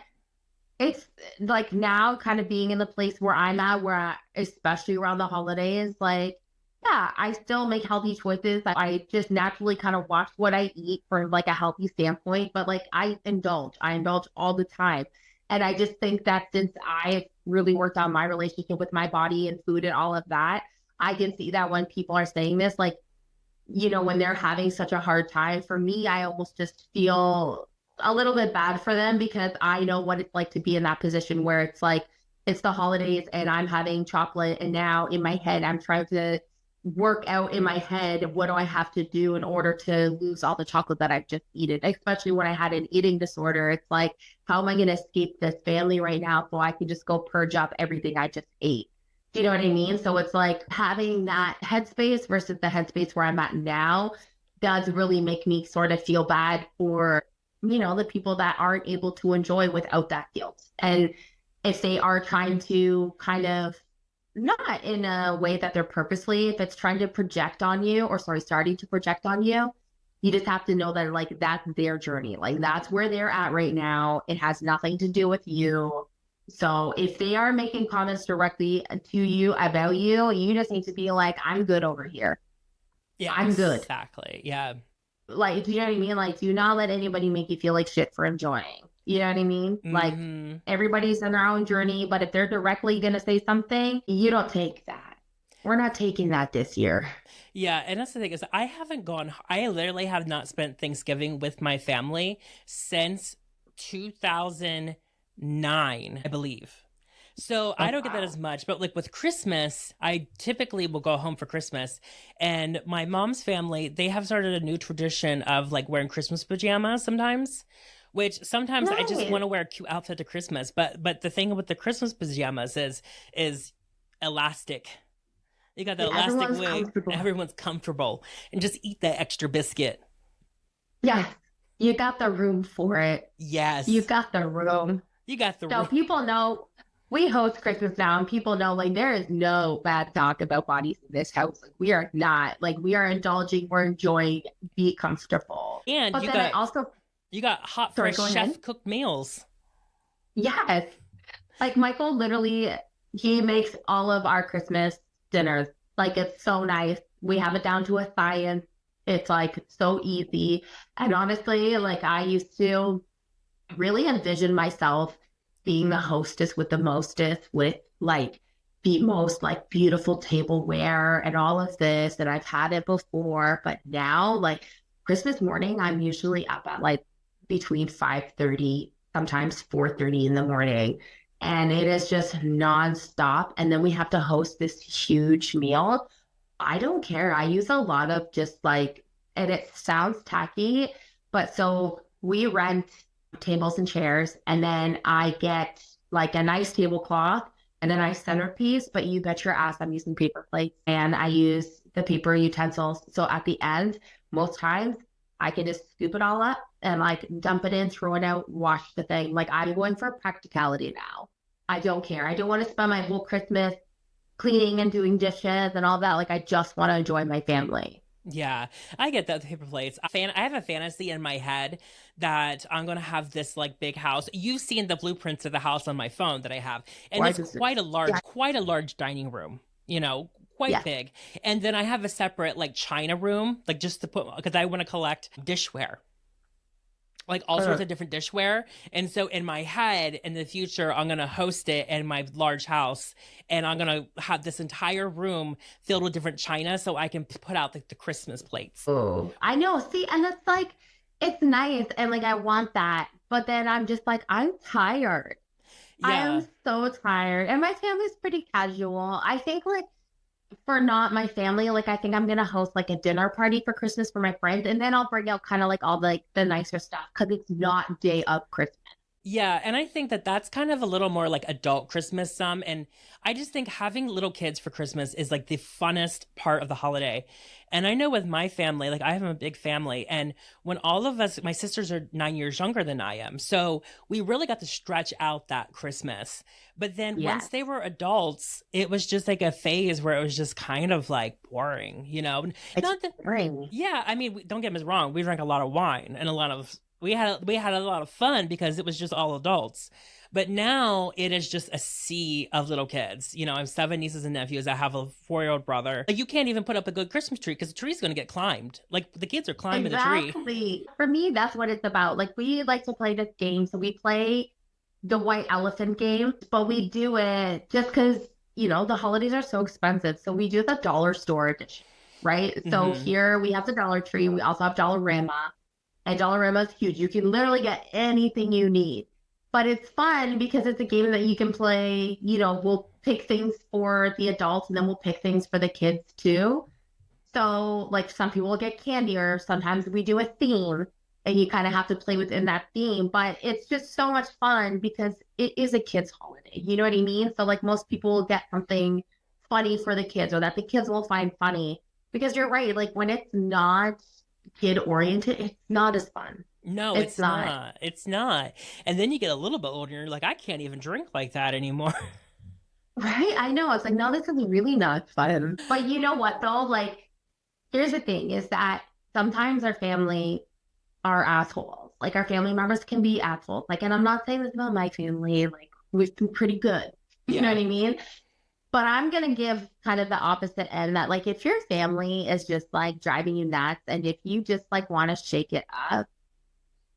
[SPEAKER 2] it's like now kind of being in the place where I'm at, where especially around the holidays, like, yeah, I still make healthy choices. I just naturally kind of watch what I eat for like a healthy standpoint, but like I indulge all the time. And I just think that since I really worked on my relationship with my body and food and all of that, I can see that when people are saying this, like, you know, when they're having such a hard time, for me, I almost just feel a little bit bad for them because I know what it's like to be in that position where it's like it's the holidays and I'm having chocolate and now in my head I'm trying to work out in my head what do I have to do in order to lose all the chocolate that I've just eaten, especially when I had an eating disorder. It's like, how am I going to escape this family right now so I can just go purge up everything I just ate? Do you know what I mean? So it's like having that headspace versus the headspace where I'm at now does really make me sort of feel bad for, you know, the people that aren't able to enjoy without that guilt. And if they are trying to kind of, not in a way that they're purposely, if it's trying to project on you, or sorry, starting to project on you, you just have to know that like that's their journey. Like that's where they're at right now. It has nothing to do with you. So if they are making comments directly to you about you, you just need to be like, I'm good over here.
[SPEAKER 1] Yeah,
[SPEAKER 2] I'm good.
[SPEAKER 1] exactly. Yeah.
[SPEAKER 2] Like, do you know what I mean? Like, do not let anybody make you feel like shit for enjoying. You know what I mean? Like,
[SPEAKER 1] Hmm.
[SPEAKER 2] everybody's on their own journey, but if they're directly going to say something, you don't take that. We're not taking that this year.
[SPEAKER 1] Yeah, and that's the thing is I literally have not spent Thanksgiving with my family since 2009, I believe. So I
[SPEAKER 2] Oh,
[SPEAKER 1] don't get that
[SPEAKER 2] wow.
[SPEAKER 1] as much, but like with Christmas, I typically will go home for Christmas. And my mom's family, they have started a new tradition of like wearing Christmas pajamas sometimes, which sometimes I just
[SPEAKER 2] Nice.
[SPEAKER 1] want to wear a cute outfit to Christmas. But the thing with the Christmas pajamas is elastic. You got the elastic
[SPEAKER 2] Everyone's
[SPEAKER 1] wig.
[SPEAKER 2] comfortable.
[SPEAKER 1] Everyone's comfortable, and just eat that extra biscuit.
[SPEAKER 2] Yes, you got the room for it. You
[SPEAKER 1] Yes,
[SPEAKER 2] got the room.
[SPEAKER 1] you got the
[SPEAKER 2] So
[SPEAKER 1] room.
[SPEAKER 2] people know we host Christmas now, and people know like there is no bad talk about bodies in this house. Like we are not like we are indulging, we're enjoying, be comfortable.
[SPEAKER 1] And
[SPEAKER 2] But then I also,
[SPEAKER 1] you got hot,
[SPEAKER 2] sorry,
[SPEAKER 1] fresh
[SPEAKER 2] go ahead.
[SPEAKER 1] chef cooked meals.
[SPEAKER 2] Yes, like Michael literally, he makes all of our Christmas dinners. Like it's so nice. We have it down to a science. It's like so easy. And honestly, like I used to really envision myself being the hostess with the mostest with like the most like beautiful tableware and all of this, and I've had it before, but now like Christmas morning, I'm usually up at like between 5:30, sometimes 4:30 in the morning. And it is just nonstop. And then we have to host this huge meal. I don't care. I use a lot of just like, and it sounds tacky, but so we rent tables and chairs, and then I get like a nice tablecloth and a nice centerpiece. But you bet your ass I'm using paper plates and I use the paper utensils. So at the end, most times I can just scoop it all up and like dump it in, throw it out, wash the thing. Like I'm going for practicality now. I don't care. I don't want to spend my whole Christmas cleaning and doing dishes and all that. Like I just want to enjoy my family.
[SPEAKER 1] Yeah, I get that with paper plates. I have a fantasy in my head that I'm gonna have this like big house. You've seen the blueprints of the house on my phone that I have, and
[SPEAKER 2] Why
[SPEAKER 1] it's
[SPEAKER 2] does it? Yeah.
[SPEAKER 1] quite a large dining room. You know, quite
[SPEAKER 2] Yeah.
[SPEAKER 1] big. And then I have a separate like china room, like just to put because I want to collect dishware, like all sorts
[SPEAKER 2] Uh,
[SPEAKER 1] of different dishware. And so in my head, in the future, I'm gonna host it in my large house, and I'm gonna have this entire room filled with different china, so I can put out the Christmas plates.
[SPEAKER 2] oh, I know. See, and it's like, it's nice. And like, I want that. But then I'm just like, I'm tired. I
[SPEAKER 1] Yeah.
[SPEAKER 2] am so tired. And my family's pretty casual. I think like for not my family, like I think I'm gonna host like a dinner party for Christmas for my friends, and then I'll bring out kind of like all the nicer stuff because it's not day of Christmas.
[SPEAKER 1] Yeah, and I think that that's kind of a little more like adult Christmas and I just think having little kids for Christmas is like the funnest part of the holiday. And I know with my family, like I have a big family, and when all of us, my sisters are 9 years younger than I am, so we really got to stretch out that Christmas. But then once
[SPEAKER 2] Yes,
[SPEAKER 1] they were adults, it was just like a phase where it was just kind of like boring, you know?
[SPEAKER 2] it's
[SPEAKER 1] Not that,
[SPEAKER 2] boring.
[SPEAKER 1] yeah, I mean, don't get me wrong. We drank a lot of wine and a lot of we had a lot of fun because it was just all adults. But now it is just a sea of little kids. You know, I have 7 nieces and nephews. I have a 4-year-old brother. Like, you can't even put up a good Christmas tree because the tree's going to get climbed. Like the kids are climbing the tree.
[SPEAKER 2] Exactly. For me, that's what it's about. Like we like to play this game. So we play the white elephant game, but we do it just because, the holidays are so expensive. So we do the dollar store edition, right? So
[SPEAKER 1] Hmm.
[SPEAKER 2] here we have the Dollar Tree. We also have Dollarama. And Dollarama is huge. You can literally get anything you need. But it's fun because it's a game that you can play. We'll pick things for the adults and then we'll pick things for the kids too. So, like, some people will get candy, or sometimes we do a theme and you kind of have to play within that theme. But it's just so much fun because it is a kids' holiday. You know what I mean? So, like, most people will get something funny for the kids or that the kids will find funny. Because you're right, like, when it's not kid oriented, it's not as fun.
[SPEAKER 1] No,
[SPEAKER 2] It's
[SPEAKER 1] it's
[SPEAKER 2] not.
[SPEAKER 1] not. It's not. And then you get a little bit older and you're like, I can't even drink like that anymore.
[SPEAKER 2] Right? I know. It's like, no, this is really not fun. But you know what, though? Like, here's the thing is that sometimes our family are assholes. Like, our family members can be assholes. Like, and I'm not saying this about my family. Like, we've been pretty good. You know
[SPEAKER 1] Yeah.
[SPEAKER 2] what I mean? But I'm going to give kind of the opposite end that, like, if your family is just like driving you nuts and if you just like want to shake it up,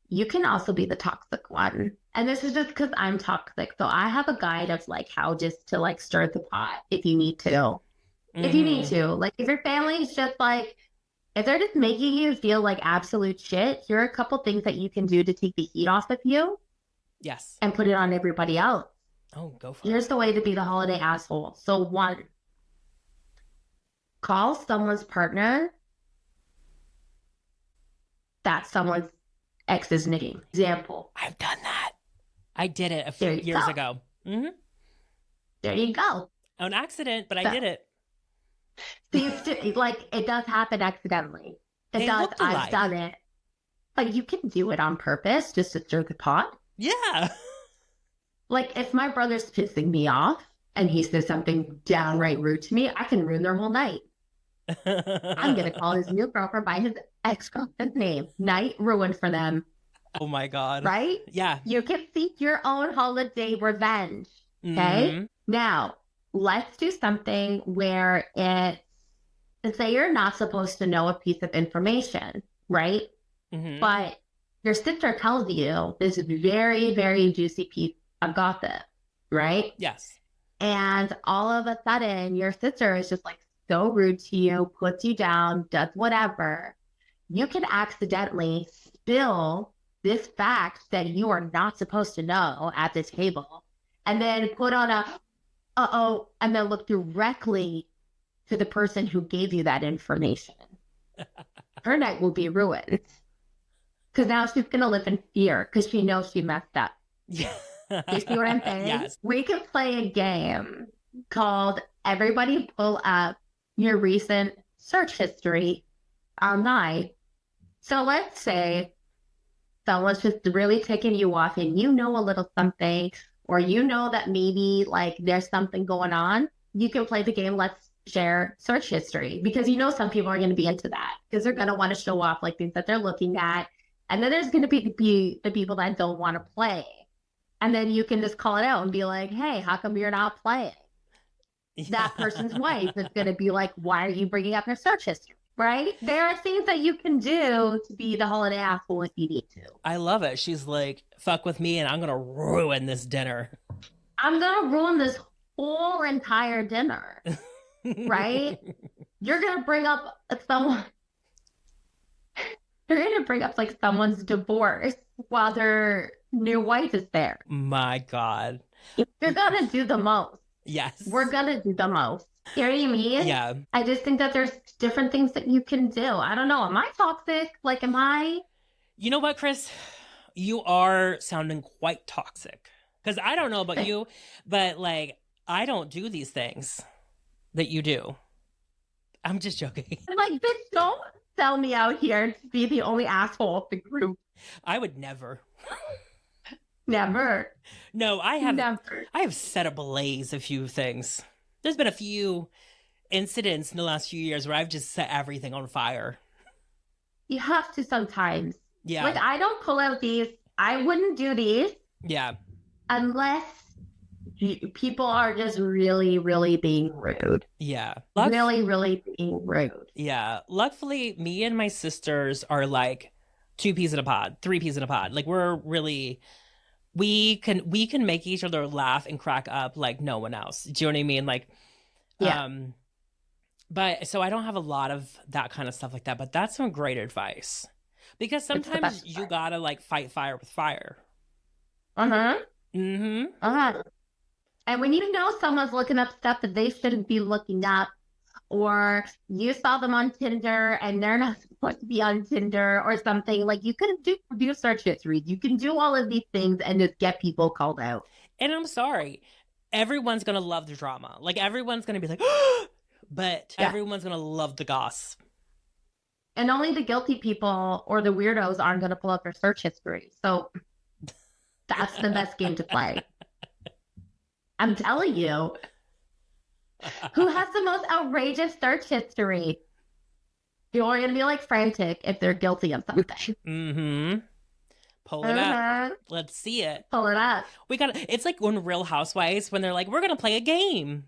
[SPEAKER 2] you can also be the toxic one. And this is just because I'm toxic. So I have a guide of like how just to like stir the pot if you need to. If you need
[SPEAKER 1] Hmm.
[SPEAKER 2] to. Like if your family is just like, if they're just making you feel like absolute shit, here are a couple things that you can do to take the heat off of you
[SPEAKER 1] Yes.
[SPEAKER 2] and put it on everybody else.
[SPEAKER 1] Oh, go for it.
[SPEAKER 2] Here's the way to be the holiday asshole. So one, call someone's partner that someone's ex's name. Example.
[SPEAKER 1] I've done that. I did it a
[SPEAKER 2] There
[SPEAKER 1] few
[SPEAKER 2] you
[SPEAKER 1] years
[SPEAKER 2] go.
[SPEAKER 1] ago.
[SPEAKER 2] There you go.
[SPEAKER 1] On accident, but I
[SPEAKER 2] So,
[SPEAKER 1] did it.
[SPEAKER 2] see, like it does happen accidentally. It
[SPEAKER 1] They
[SPEAKER 2] does.
[SPEAKER 1] looked
[SPEAKER 2] I've
[SPEAKER 1] alike.
[SPEAKER 2] done it. But you can do it on purpose just to stir the pot.
[SPEAKER 1] Yeah.
[SPEAKER 2] Like if my brother's pissing me off and he says something downright rude to me, I can ruin their whole night. I'm gonna call his new girlfriend by his ex-girlfriend's name. Night ruined for them,
[SPEAKER 1] Oh my God.
[SPEAKER 2] right?
[SPEAKER 1] Yeah.
[SPEAKER 2] You can seek your own holiday revenge. Okay.
[SPEAKER 1] Hmm.
[SPEAKER 2] Now, let's do something where it's, say you're not supposed to know a piece of information, right?
[SPEAKER 1] Hmm.
[SPEAKER 2] But your sister tells you this very, very juicy piece of gossip, right?
[SPEAKER 1] Yes.
[SPEAKER 2] And all of a sudden, your sister is just like so rude to you, puts you down, does whatever. You can accidentally spill this fact that you are not supposed to know at the table, and then put on a uh-oh, and then look directly to the person who gave you that information. Her night will be ruined. Because now she's going to live in fear because she knows she messed up.
[SPEAKER 1] Yeah.
[SPEAKER 2] You see what I'm saying?
[SPEAKER 1] Yes.
[SPEAKER 2] We could play a game called Everybody Pull Up Your Recent Search History online. So let's say someone's just really ticking you off and you know a little something, or you know that maybe like there's something going on. You can play the game Let's Share Search History, because you know some people are going to be into that because they're going to want to show off like things that they're looking at. And then there's going to be the people that don't want to play. And then you can just call it out and be like, hey, how come you're not playing?
[SPEAKER 1] Yeah.
[SPEAKER 2] That person's wife is going to be like, why are you bringing up your search history? Right? There are things that you can do to be the holiday asshole if you need to.
[SPEAKER 1] I love it. She's like, fuck with me and I'm going to ruin this dinner.
[SPEAKER 2] I'm going to ruin this whole entire dinner. Right? You're going to bring up someone. You're going to bring up like someone's divorce while their new wife is there.
[SPEAKER 1] My God.
[SPEAKER 2] You're going to do the most.
[SPEAKER 1] Yes.
[SPEAKER 2] We're going to do the most. You know what I mean?
[SPEAKER 1] Yeah.
[SPEAKER 2] I just think that there's different things that you can do. I don't know. Am I toxic? Like, am I?
[SPEAKER 1] You know what, Kris? You are sounding quite toxic. Because I don't know about you, but like, I don't do these things that you do. I'm just joking.
[SPEAKER 2] I'm like, bitch, don't sell me out here to be the only asshole of the group.
[SPEAKER 1] I would never.
[SPEAKER 2] Never.
[SPEAKER 1] No, I have.
[SPEAKER 2] Never.
[SPEAKER 1] I have set ablaze a few things. There's been a few incidents in the last few years where I've just set everything on fire.
[SPEAKER 2] You have to sometimes.
[SPEAKER 1] Yeah.
[SPEAKER 2] Like, I don't pull out these. I wouldn't do these.
[SPEAKER 1] Yeah.
[SPEAKER 2] Unless people are just really, really being rude.
[SPEAKER 1] Yeah.
[SPEAKER 2] Really, really being rude.
[SPEAKER 1] Yeah. Luckily, me and my sisters are like 2 peas in a pod, 3 peas in a pod. Like, we're really, we can make each other laugh and crack up like no one else. Do you know what I mean? Like,
[SPEAKER 2] Yeah.
[SPEAKER 1] But so I don't have a lot of that kind of stuff like that, but that's some great advice. Because sometimes you
[SPEAKER 2] advice.
[SPEAKER 1] gotta like fight fire with fire.
[SPEAKER 2] Uh-huh.
[SPEAKER 1] Mm-hmm.
[SPEAKER 2] Uh-huh. And when you know someone's looking up stuff that they shouldn't be looking up, or you saw them on Tinder and they're not supposed to be on Tinder or something, like you can do search history. You can do all of these things and just get people called out.
[SPEAKER 1] And I'm sorry, everyone's gonna love the drama. Like, everyone's gonna be like, but
[SPEAKER 2] Yeah.
[SPEAKER 1] everyone's gonna love the goss.
[SPEAKER 2] And only the guilty people or the weirdos aren't going to pull up their search history. So that's the best game to play. I'm telling you. Who has the most outrageous search history? People are going to be like frantic if they're guilty of something.
[SPEAKER 1] Mm-hmm. Pull it up. Let's see it.
[SPEAKER 2] Pull it up.
[SPEAKER 1] It's like on Real Housewives when they're like, we're gonna play a game.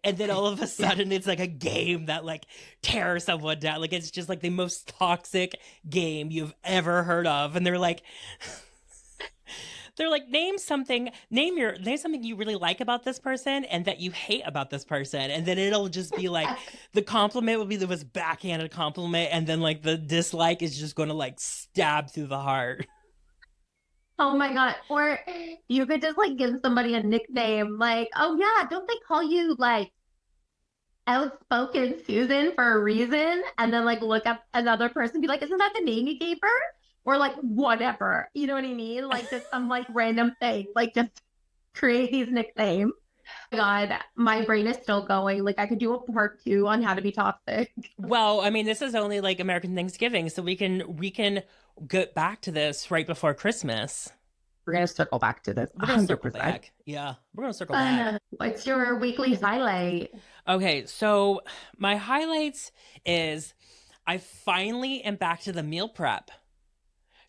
[SPEAKER 1] And then all of a sudden it's like a game that like tears someone down. Like, it's just like the most toxic game you've ever heard of. And they're like, name something you really like about this person and that you hate about this person. And then it'll just be like, the compliment will be the most backhanded compliment. And then like the dislike is just going to like stab through the heart.
[SPEAKER 2] Oh my God. Or you could just like give somebody a nickname like, oh yeah, don't they call you like Outspoken Susan for a reason? And then like look up another person and be like, isn't that the name you gave her? Or like whatever. You know what I mean? Like just some like random thing. Like just create these nicknames. God, my brain is still going. Like I could do a part 2 on how to be toxic.
[SPEAKER 1] Well, I mean, this is only like American Thanksgiving, so we can get back to this right before Christmas.
[SPEAKER 2] We're gonna circle back to this.
[SPEAKER 1] We're gonna circle back. Yeah, we're gonna circle back.
[SPEAKER 2] What's your weekly highlight?
[SPEAKER 1] Okay, so my highlights is I finally am back to the meal prep.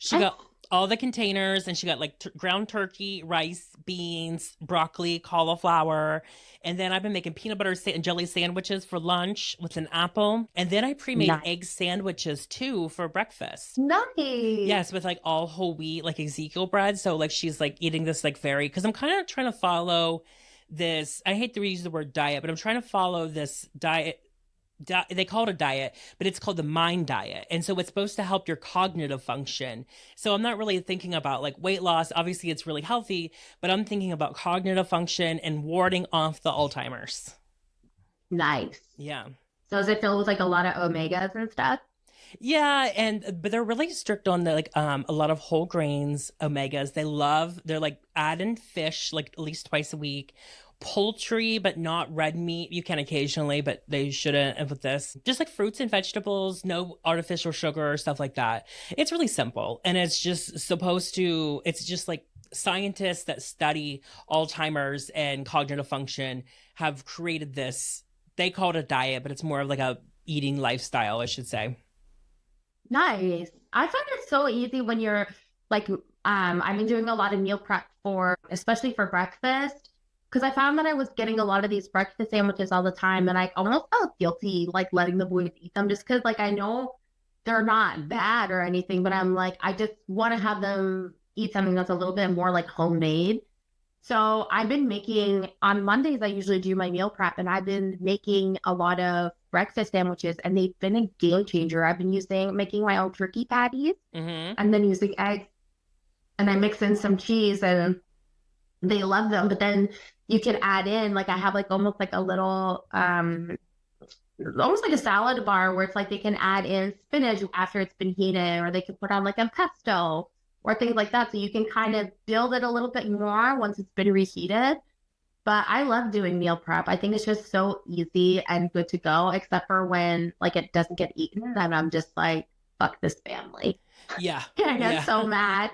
[SPEAKER 1] She got all the containers, and she got like ground turkey, rice, beans, broccoli, cauliflower. And then I've been making peanut butter and jelly sandwiches for lunch with an apple. And then I pre-made egg sandwiches too for breakfast.
[SPEAKER 2] Nice.
[SPEAKER 1] Yes, with like all whole wheat, like Ezekiel bread. So like she's like eating this like because I'm kind of trying to follow this, I hate to use the word diet, but I'm trying to follow this diet. They call it a diet, but it's called the mind diet. And so it's supposed to help your cognitive function. So I'm not really thinking about like weight loss. Obviously, it's really healthy, but I'm thinking about cognitive function and warding off the Alzheimer's.
[SPEAKER 2] Nice.
[SPEAKER 1] Yeah.
[SPEAKER 2] So does it fill with like a lot of omegas and stuff?
[SPEAKER 1] Yeah, and but they're really strict on the like a lot of whole grains, omegas. They're like add in fish like at least twice a week. Poultry, but not red meat. You can occasionally, but they shouldn't. And with this, just like fruits and vegetables, no artificial sugar or stuff like that. It's really simple. And it's just like scientists that study Alzheimer's and cognitive function have created this. They call it a diet, but it's more of like a eating lifestyle, I should say.
[SPEAKER 2] Nice. I find it so easy when you're like, I've been doing a lot of meal prep especially for breakfast, because I found that I was getting a lot of these breakfast sandwiches all the time, and I almost felt guilty like letting the boys eat them just because like I know they're not bad or anything, but I'm like, I just want to have them eat something that's a little bit more like homemade. So I've been making on Mondays, I usually do my meal prep, and I've been making a lot of breakfast sandwiches, and they've been a game changer. I've been making my own turkey patties and then using eggs, and I mix in some cheese, and they love them. But then you can add in, like I have like almost like a little, almost like a salad bar where it's like they can add in spinach after it's been heated, or they can put on like a pesto or things like that. So you can kind of build it a little bit more once it's been reheated. But I love doing meal prep. I think it's just so easy and good to go, except for when like it doesn't get eaten, and I'm just like, fuck this family.
[SPEAKER 1] Yeah.
[SPEAKER 2] I get so mad.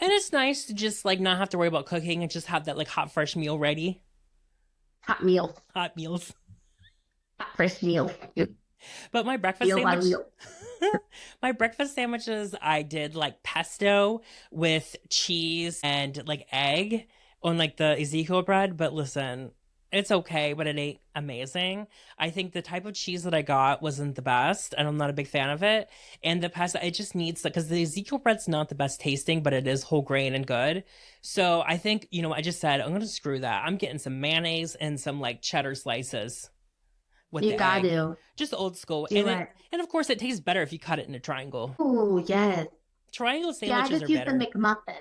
[SPEAKER 1] And it's nice to just like not have to worry about cooking and just have that like hot, fresh meal ready.
[SPEAKER 2] Hot meals.
[SPEAKER 1] Hot meals.
[SPEAKER 2] Hot fresh meals.
[SPEAKER 1] But my breakfast my breakfast sandwiches, I did like pesto with cheese and like egg on like the Ezekiel bread. But listen, it's okay, but it ain't amazing. I think the type of cheese that I got wasn't the best, and I'm not a big fan of it. And the pesto, it just needs, because the Ezekiel bread's not the best tasting, but it is whole grain and good. So I think, I just said, I'm going to screw that. I'm getting some mayonnaise and some like cheddar slices with the egg. You gotta. Just old school. And of course, it tastes better if you cut it in a triangle.
[SPEAKER 2] Oh, yes.
[SPEAKER 1] Triangle sandwiches are better. Yeah, I just
[SPEAKER 2] use the McMuffin.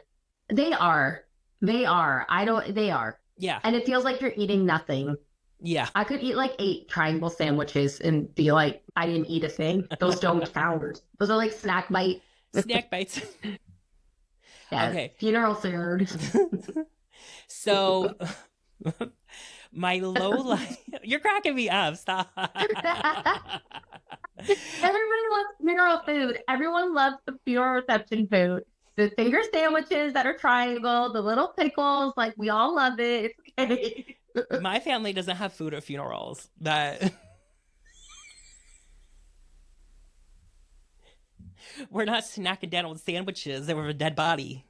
[SPEAKER 2] They are. They are.
[SPEAKER 1] Yeah.
[SPEAKER 2] And it feels like you're eating nothing.
[SPEAKER 1] Yeah.
[SPEAKER 2] I could eat like 8 triangle sandwiches and be like, I didn't eat a thing. Those don't count. Those are like snack bites.
[SPEAKER 1] Snack bites.
[SPEAKER 2] Yeah. Okay. Funeral food.
[SPEAKER 1] So my low life, you're cracking me up. Stop.
[SPEAKER 2] Everybody loves funeral food. Everyone loves the funeral reception food. The finger sandwiches that are triangle, the little pickles, like we all love it. It's okay.
[SPEAKER 1] My family doesn't have food at funerals. That we're not snacking down on sandwiches. They were a dead body.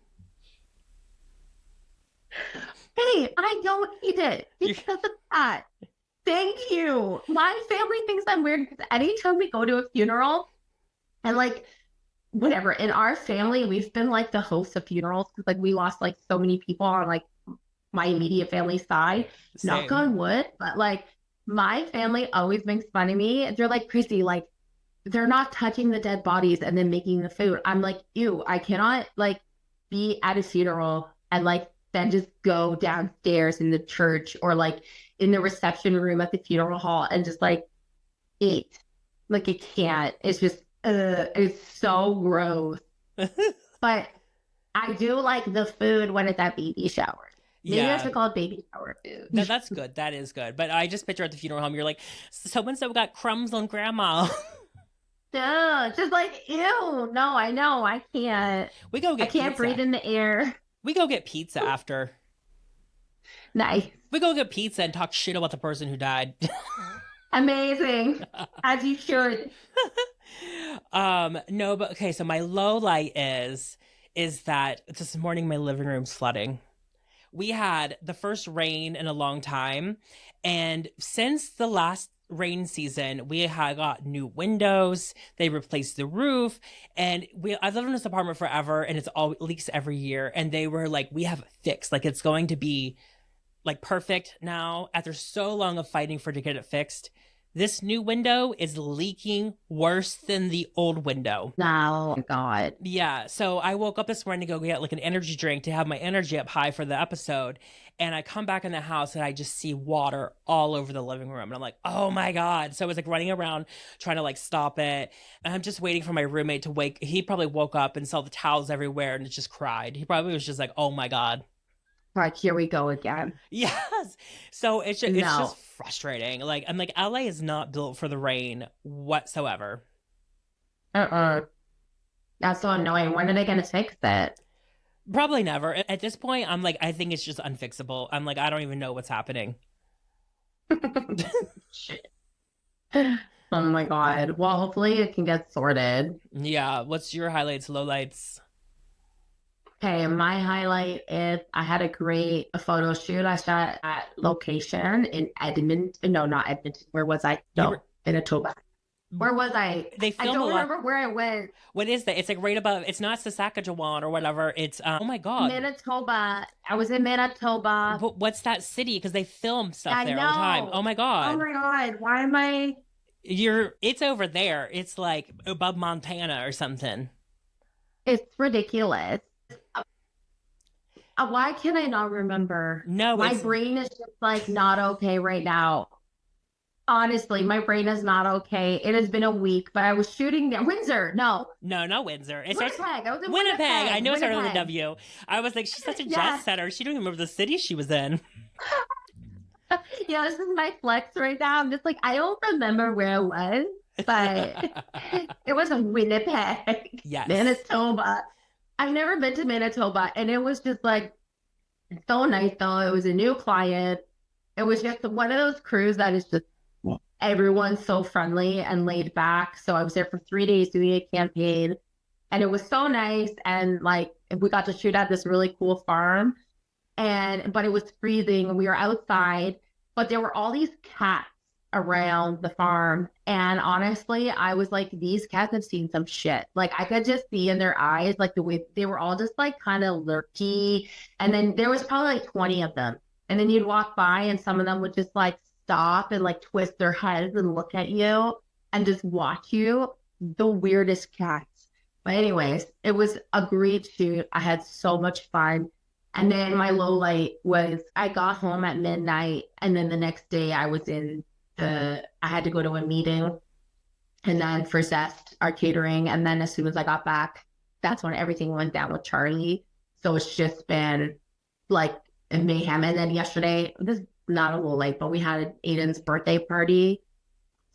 [SPEAKER 2] Hey, I don't eat it because of that. Thank you. My family thinks I'm weird because anytime we go to a funeral, and like whatever, in our family, we've been like the hosts of funerals because like we lost like so many people on like my immediate family side. Same. Knock on wood, but like my family always makes fun of me. They're like, Chrissy, like they're not touching the dead bodies and then making the food. I'm like, ew, I cannot like be at a funeral and like then just go downstairs in the church or like in the reception room at the funeral hall and just like eat. Like it can't. It's just it's so gross. But I do like the food when it's at baby showers. Maybe I should call it baby shower food.
[SPEAKER 1] That's good. That is good. But I just picture at the funeral home, you're like, so-and-so got crumbs on grandma.
[SPEAKER 2] No, just like, ew. No, I know. I can't.
[SPEAKER 1] We go get
[SPEAKER 2] I can't
[SPEAKER 1] pizza.
[SPEAKER 2] Breathe in the air.
[SPEAKER 1] We go get pizza after.
[SPEAKER 2] Nice.
[SPEAKER 1] We go get pizza and talk shit about the person who died.
[SPEAKER 2] Amazing. As you should.
[SPEAKER 1] No, but okay, so my low light is that this morning my living room's flooding. We had the first rain in a long time, and since the last rain season, we had got new windows. They replaced the roof, and I've lived in this apartment forever, and it's all leaks every year. And they were like, "We have it fixed. Like it's going to be like perfect now after so long of fighting for to get it fixed. This new window is leaking worse than the old window.
[SPEAKER 2] No, God.
[SPEAKER 1] Yeah. So I woke up this morning to go get like an energy drink to have my energy up high for the episode. And I come back in the house and I just see water all over the living room. And I'm like, oh my God. So I was like running around trying to like stop it. And I'm just waiting for my roommate to wake. He probably woke up and saw the towels everywhere and just cried. He probably was just like, oh my God.
[SPEAKER 2] Like, here we go again.
[SPEAKER 1] Yes. So it's
[SPEAKER 2] No.
[SPEAKER 1] just frustrating. Like, I'm like, LA is not built for the rain whatsoever.
[SPEAKER 2] That's so annoying. When are they going to fix it?
[SPEAKER 1] Probably never. At this point, I'm like, I think it's just unfixable. I'm like, I don't even know what's happening.
[SPEAKER 2] Shit. Oh my God. Well, hopefully it can get sorted.
[SPEAKER 1] Yeah. What's your highlights, lowlights?
[SPEAKER 2] Okay, my highlight is I had a great photo shoot. I shot at location in Edmonton. No, not Edmonton. Where was I? No, Manitoba. Where was I?
[SPEAKER 1] They
[SPEAKER 2] I
[SPEAKER 1] film
[SPEAKER 2] don't
[SPEAKER 1] a lot.
[SPEAKER 2] remember where I went.
[SPEAKER 1] What is that? It's like right above. It's not Saskatchewan or whatever. It's oh my God.
[SPEAKER 2] Manitoba. I was in Manitoba.
[SPEAKER 1] But what's that city? Because they film stuff
[SPEAKER 2] I
[SPEAKER 1] there all the time.
[SPEAKER 2] know.
[SPEAKER 1] Oh my God.
[SPEAKER 2] Oh my God. Why am I?
[SPEAKER 1] It's over there. It's like above Montana or something.
[SPEAKER 2] It's ridiculous. Why can I not remember?
[SPEAKER 1] No,
[SPEAKER 2] My brain is just like not okay right now. Honestly, my brain is not okay. It has been a week, but I was shooting there. Windsor. No,
[SPEAKER 1] not Windsor. It starts
[SPEAKER 2] Winnipeg. I was in
[SPEAKER 1] Winnipeg.
[SPEAKER 2] Winnipeg.
[SPEAKER 1] I know it started with a
[SPEAKER 2] Winnipeg.
[SPEAKER 1] W. I was like, she's such a
[SPEAKER 2] Yeah.
[SPEAKER 1] jet setter. She don't even remember the city she was in.
[SPEAKER 2] Yeah, this is my flex right now. I'm just like, I don't remember where I was, but it was in Winnipeg.
[SPEAKER 1] Yes.
[SPEAKER 2] Manitoba. I've never been to Manitoba, and it was just like so nice though. It was a new client. It was just one of those crews that is just everyone's so friendly and laid back. So I was there for 3 days doing a campaign, and it was so nice. And like we got to shoot at this really cool farm, but it was freezing and we were outside, but there were all these cats around the farm. And honestly, I was like, these cats have seen some shit. Like I could just see in their eyes, like the way they were all just like kind of lurky. And then there was probably like 20 of them. And then you'd walk by and some of them would just like stop and like twist their heads and look at you and just watch you. The weirdest cats. But anyways, it was a great shoot. I had so much fun. And then my low light was I got home at midnight, and then the next day I had to go to a meeting, and then for Zest, our catering. And then as soon as I got back, that's when everything went down with Charlie. So it's just been like a mayhem. And then yesterday, this is not a low light, but we had Aiden's birthday party.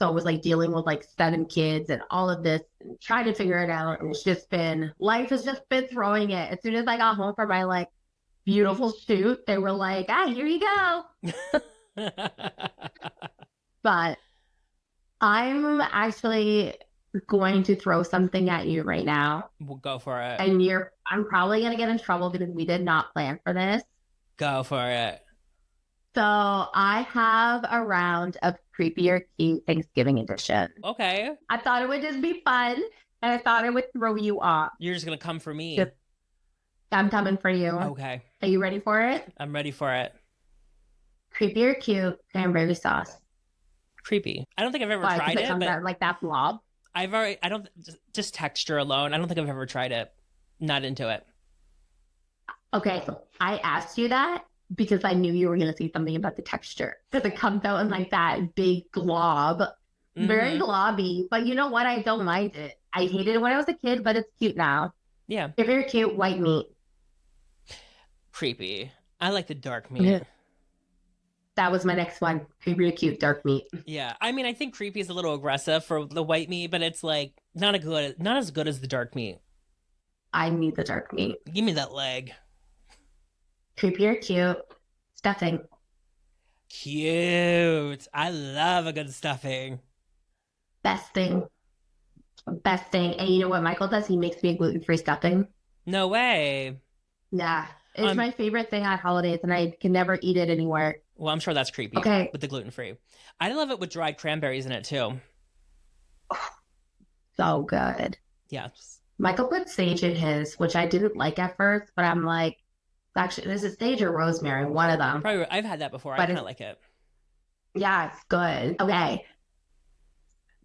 [SPEAKER 2] So it was like dealing with like 7 kids and all of this, and trying to figure it out. And it's just been, life has just been throwing it. As soon as I got home from my like beautiful shoot, they were like, here you go. But I'm actually going to throw something at you right now.
[SPEAKER 1] We'll go for it.
[SPEAKER 2] And I'm probably going to get in trouble because we did not plan for this.
[SPEAKER 1] Go for it.
[SPEAKER 2] So I have a round of creepy or cute Thanksgiving edition.
[SPEAKER 1] Okay.
[SPEAKER 2] I thought it would just be fun, and I thought it would throw you off.
[SPEAKER 1] You're just going to come for me.
[SPEAKER 2] I'm coming for you.
[SPEAKER 1] Okay.
[SPEAKER 2] Are you ready for it?
[SPEAKER 1] I'm ready for it.
[SPEAKER 2] Creepy or cute cranberry sauce.
[SPEAKER 1] Creepy. I don't think I've ever
[SPEAKER 2] Why? 'Cause
[SPEAKER 1] tried
[SPEAKER 2] it
[SPEAKER 1] it,
[SPEAKER 2] comes
[SPEAKER 1] but
[SPEAKER 2] out like that blob.
[SPEAKER 1] I don't, just texture alone. I don't think I've ever tried it. Not into it.
[SPEAKER 2] Okay, so I asked you that because I knew you were going to say something about the texture. Because it comes out in like that big glob. Very globby. But you know what? I don't mind it. I hated it when I was a kid, but it's cute now.
[SPEAKER 1] Yeah.
[SPEAKER 2] If you're cute, white meat.
[SPEAKER 1] Creepy. I like the dark meat.
[SPEAKER 2] Yeah. That was my next one. Creepy or cute, dark meat.
[SPEAKER 1] Yeah. I mean, I think creepy is a little aggressive for the white meat, but it's like not as good as the dark meat.
[SPEAKER 2] I need the dark meat.
[SPEAKER 1] Give me that leg.
[SPEAKER 2] Creepy or cute, stuffing.
[SPEAKER 1] Cute. I love a good stuffing.
[SPEAKER 2] Best thing. Best thing. And you know what Michael does? He makes me a gluten-free stuffing.
[SPEAKER 1] No way.
[SPEAKER 2] Yeah. It's my favorite thing at holidays, and I can never eat it anywhere.
[SPEAKER 1] Well, I'm sure that's creepy.
[SPEAKER 2] Okay.
[SPEAKER 1] With the gluten-free. I love it with dried cranberries in it too.
[SPEAKER 2] So good.
[SPEAKER 1] Yeah.
[SPEAKER 2] Michael put sage in his, which I didn't like at first, but I'm like, Actually, there's a sage or rosemary, one of them.
[SPEAKER 1] Probably I've had that before. I
[SPEAKER 2] But
[SPEAKER 1] kind
[SPEAKER 2] it's
[SPEAKER 1] of like it.
[SPEAKER 2] yeah, it's good. Okay.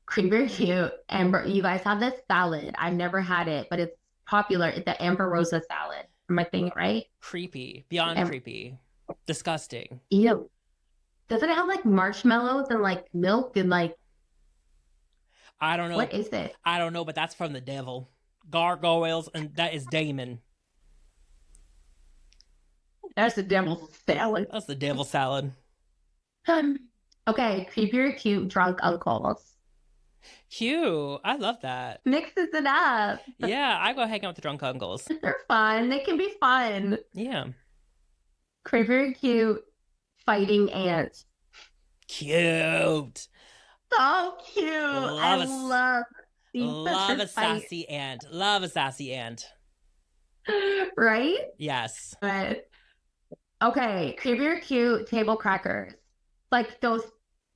[SPEAKER 2] Creeper cute. Amber, you guys have this salad. I've never had it, but it's popular. It's the Amber Rosa salad. Am I saying it right?
[SPEAKER 1] Creepy, beyond
[SPEAKER 2] Am-
[SPEAKER 1] creepy, disgusting.
[SPEAKER 2] Ew. Doesn't it have like marshmallows and like milk and like
[SPEAKER 1] I don't know.
[SPEAKER 2] what is it?
[SPEAKER 1] I don't know, but that's from the devil. Gargoyles, and that is Damon.
[SPEAKER 2] That's the devil's salad.
[SPEAKER 1] That's the devil salad.
[SPEAKER 2] Okay, creepy or cute drunk uncles.
[SPEAKER 1] Cute. I love that.
[SPEAKER 2] Mixes it up.
[SPEAKER 1] Yeah, I go hang out with the drunk uncles.
[SPEAKER 2] They're fun. They can be fun.
[SPEAKER 1] Yeah.
[SPEAKER 2] Creepy or cute fighting ants.
[SPEAKER 1] Cute.
[SPEAKER 2] So cute.
[SPEAKER 1] Love
[SPEAKER 2] I
[SPEAKER 1] a-
[SPEAKER 2] love
[SPEAKER 1] Love a
[SPEAKER 2] fight.
[SPEAKER 1] sassy ant. Love a sassy ant.
[SPEAKER 2] Right?
[SPEAKER 1] Yes.
[SPEAKER 2] But okay, creepy or cute table crackers. Like those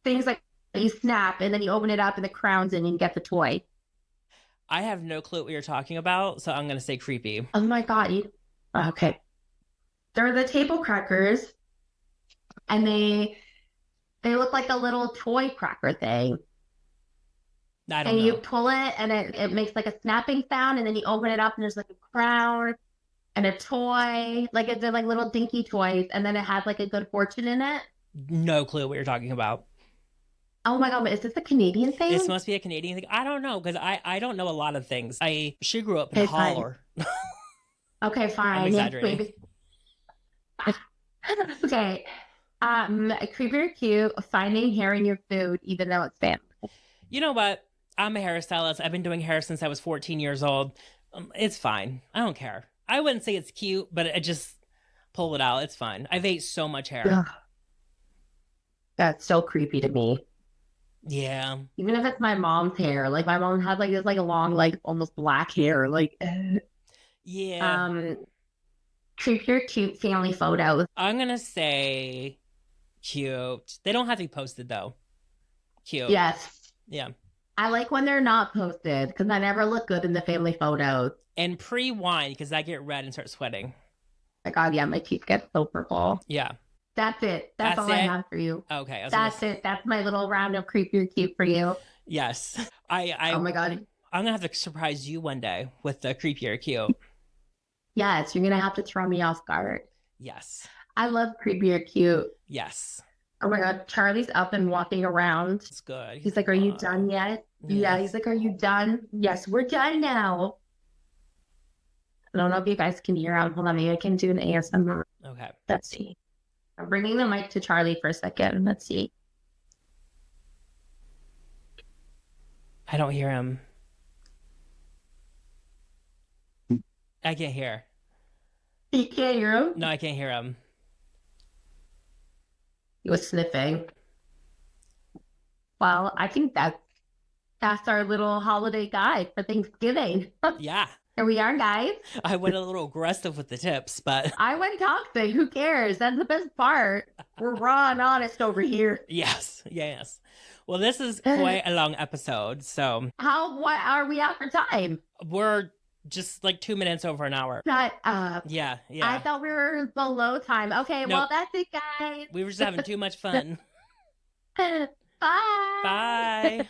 [SPEAKER 2] things like you snap and then you open it up and the crown's in and you get the toy.
[SPEAKER 1] I have no clue what you're talking about, so I'm gonna say creepy.
[SPEAKER 2] Oh my God. Okay. They're the table crackers and they look like a little toy cracker thing.
[SPEAKER 1] I don't
[SPEAKER 2] And you
[SPEAKER 1] know.
[SPEAKER 2] pull it and it makes like a snapping sound and then you open it up and there's like a crown and a toy. Like they're like little dinky toys and then it has like a good fortune in it.
[SPEAKER 1] No clue what you're talking about.
[SPEAKER 2] Oh my God, but is this a Canadian thing?
[SPEAKER 1] This must be a Canadian thing. I don't know, because I don't know a lot of things. She grew up in
[SPEAKER 2] Okay, fine.
[SPEAKER 1] Holler.
[SPEAKER 2] Okay, fine.
[SPEAKER 1] I'm exaggerating.
[SPEAKER 2] Okay. Creepy or cute, finding hair in your food, even though it's family.
[SPEAKER 1] You know what? I'm a hairstylist. I've been doing hair since I was 14 years old. It's fine. I don't care. I wouldn't say it's cute, but I just pull it out. It's fine. I've ate so much hair.
[SPEAKER 2] Ugh. That's so creepy to me.
[SPEAKER 1] Yeah.
[SPEAKER 2] Even if it's my mom's hair, like my mom had like this like long, like almost black hair. Like,
[SPEAKER 1] Yeah.
[SPEAKER 2] creepy or cute family photos.
[SPEAKER 1] I'm going to say cute. They don't have to be posted, though. Cute.
[SPEAKER 2] Yes.
[SPEAKER 1] Yeah.
[SPEAKER 2] I like when they're not posted because I never look good in the family photos.
[SPEAKER 1] And pre-wine, because I get red and start sweating.
[SPEAKER 2] My God, yeah, my teeth get so purple.
[SPEAKER 1] Yeah.
[SPEAKER 2] That's it. That's all
[SPEAKER 1] it?
[SPEAKER 2] I have for you.
[SPEAKER 1] Okay.
[SPEAKER 2] That's it. That's my little round of creepy or cute for you.
[SPEAKER 1] Yes.
[SPEAKER 2] Oh my God.
[SPEAKER 1] I'm going to have to surprise you one day with the creepy or cute.
[SPEAKER 2] Yes, you're going to have to throw me off guard.
[SPEAKER 1] Yes.
[SPEAKER 2] I love creepy or cute.
[SPEAKER 1] Yes.
[SPEAKER 2] Oh my God. Charlie's up and walking around.
[SPEAKER 1] It's good.
[SPEAKER 2] He's like, are you done yet? Yeah. He's like, are you done? Yes, we're done now. I don't know if you guys can hear out. Hold on. Maybe I can do an ASMR.
[SPEAKER 1] Okay.
[SPEAKER 2] Let's see. I'm bringing the mic to Charlie for a second. Let's see.
[SPEAKER 1] I don't hear him. I can't hear.
[SPEAKER 2] You can't hear him?
[SPEAKER 1] No, I can't hear him.
[SPEAKER 2] He was sniffing. Well, I think that's our little holiday guide for Thanksgiving.
[SPEAKER 1] Yeah.
[SPEAKER 2] Here we are, guys.
[SPEAKER 1] I went a little aggressive with the tips, but
[SPEAKER 2] I went toxic. Who cares? That's the best part. We're raw and honest over here.
[SPEAKER 1] yes. Yes. Well, this is quite a long episode, so
[SPEAKER 2] What are we at for time?
[SPEAKER 1] we're just like 2 minutes over an hour.
[SPEAKER 2] Shut up.
[SPEAKER 1] Yeah.
[SPEAKER 2] I
[SPEAKER 1] Yeah.
[SPEAKER 2] thought we were below time. Okay,
[SPEAKER 1] Nope.
[SPEAKER 2] well, that's it, guys.
[SPEAKER 1] We were just having too much fun.
[SPEAKER 2] Bye.
[SPEAKER 1] Bye.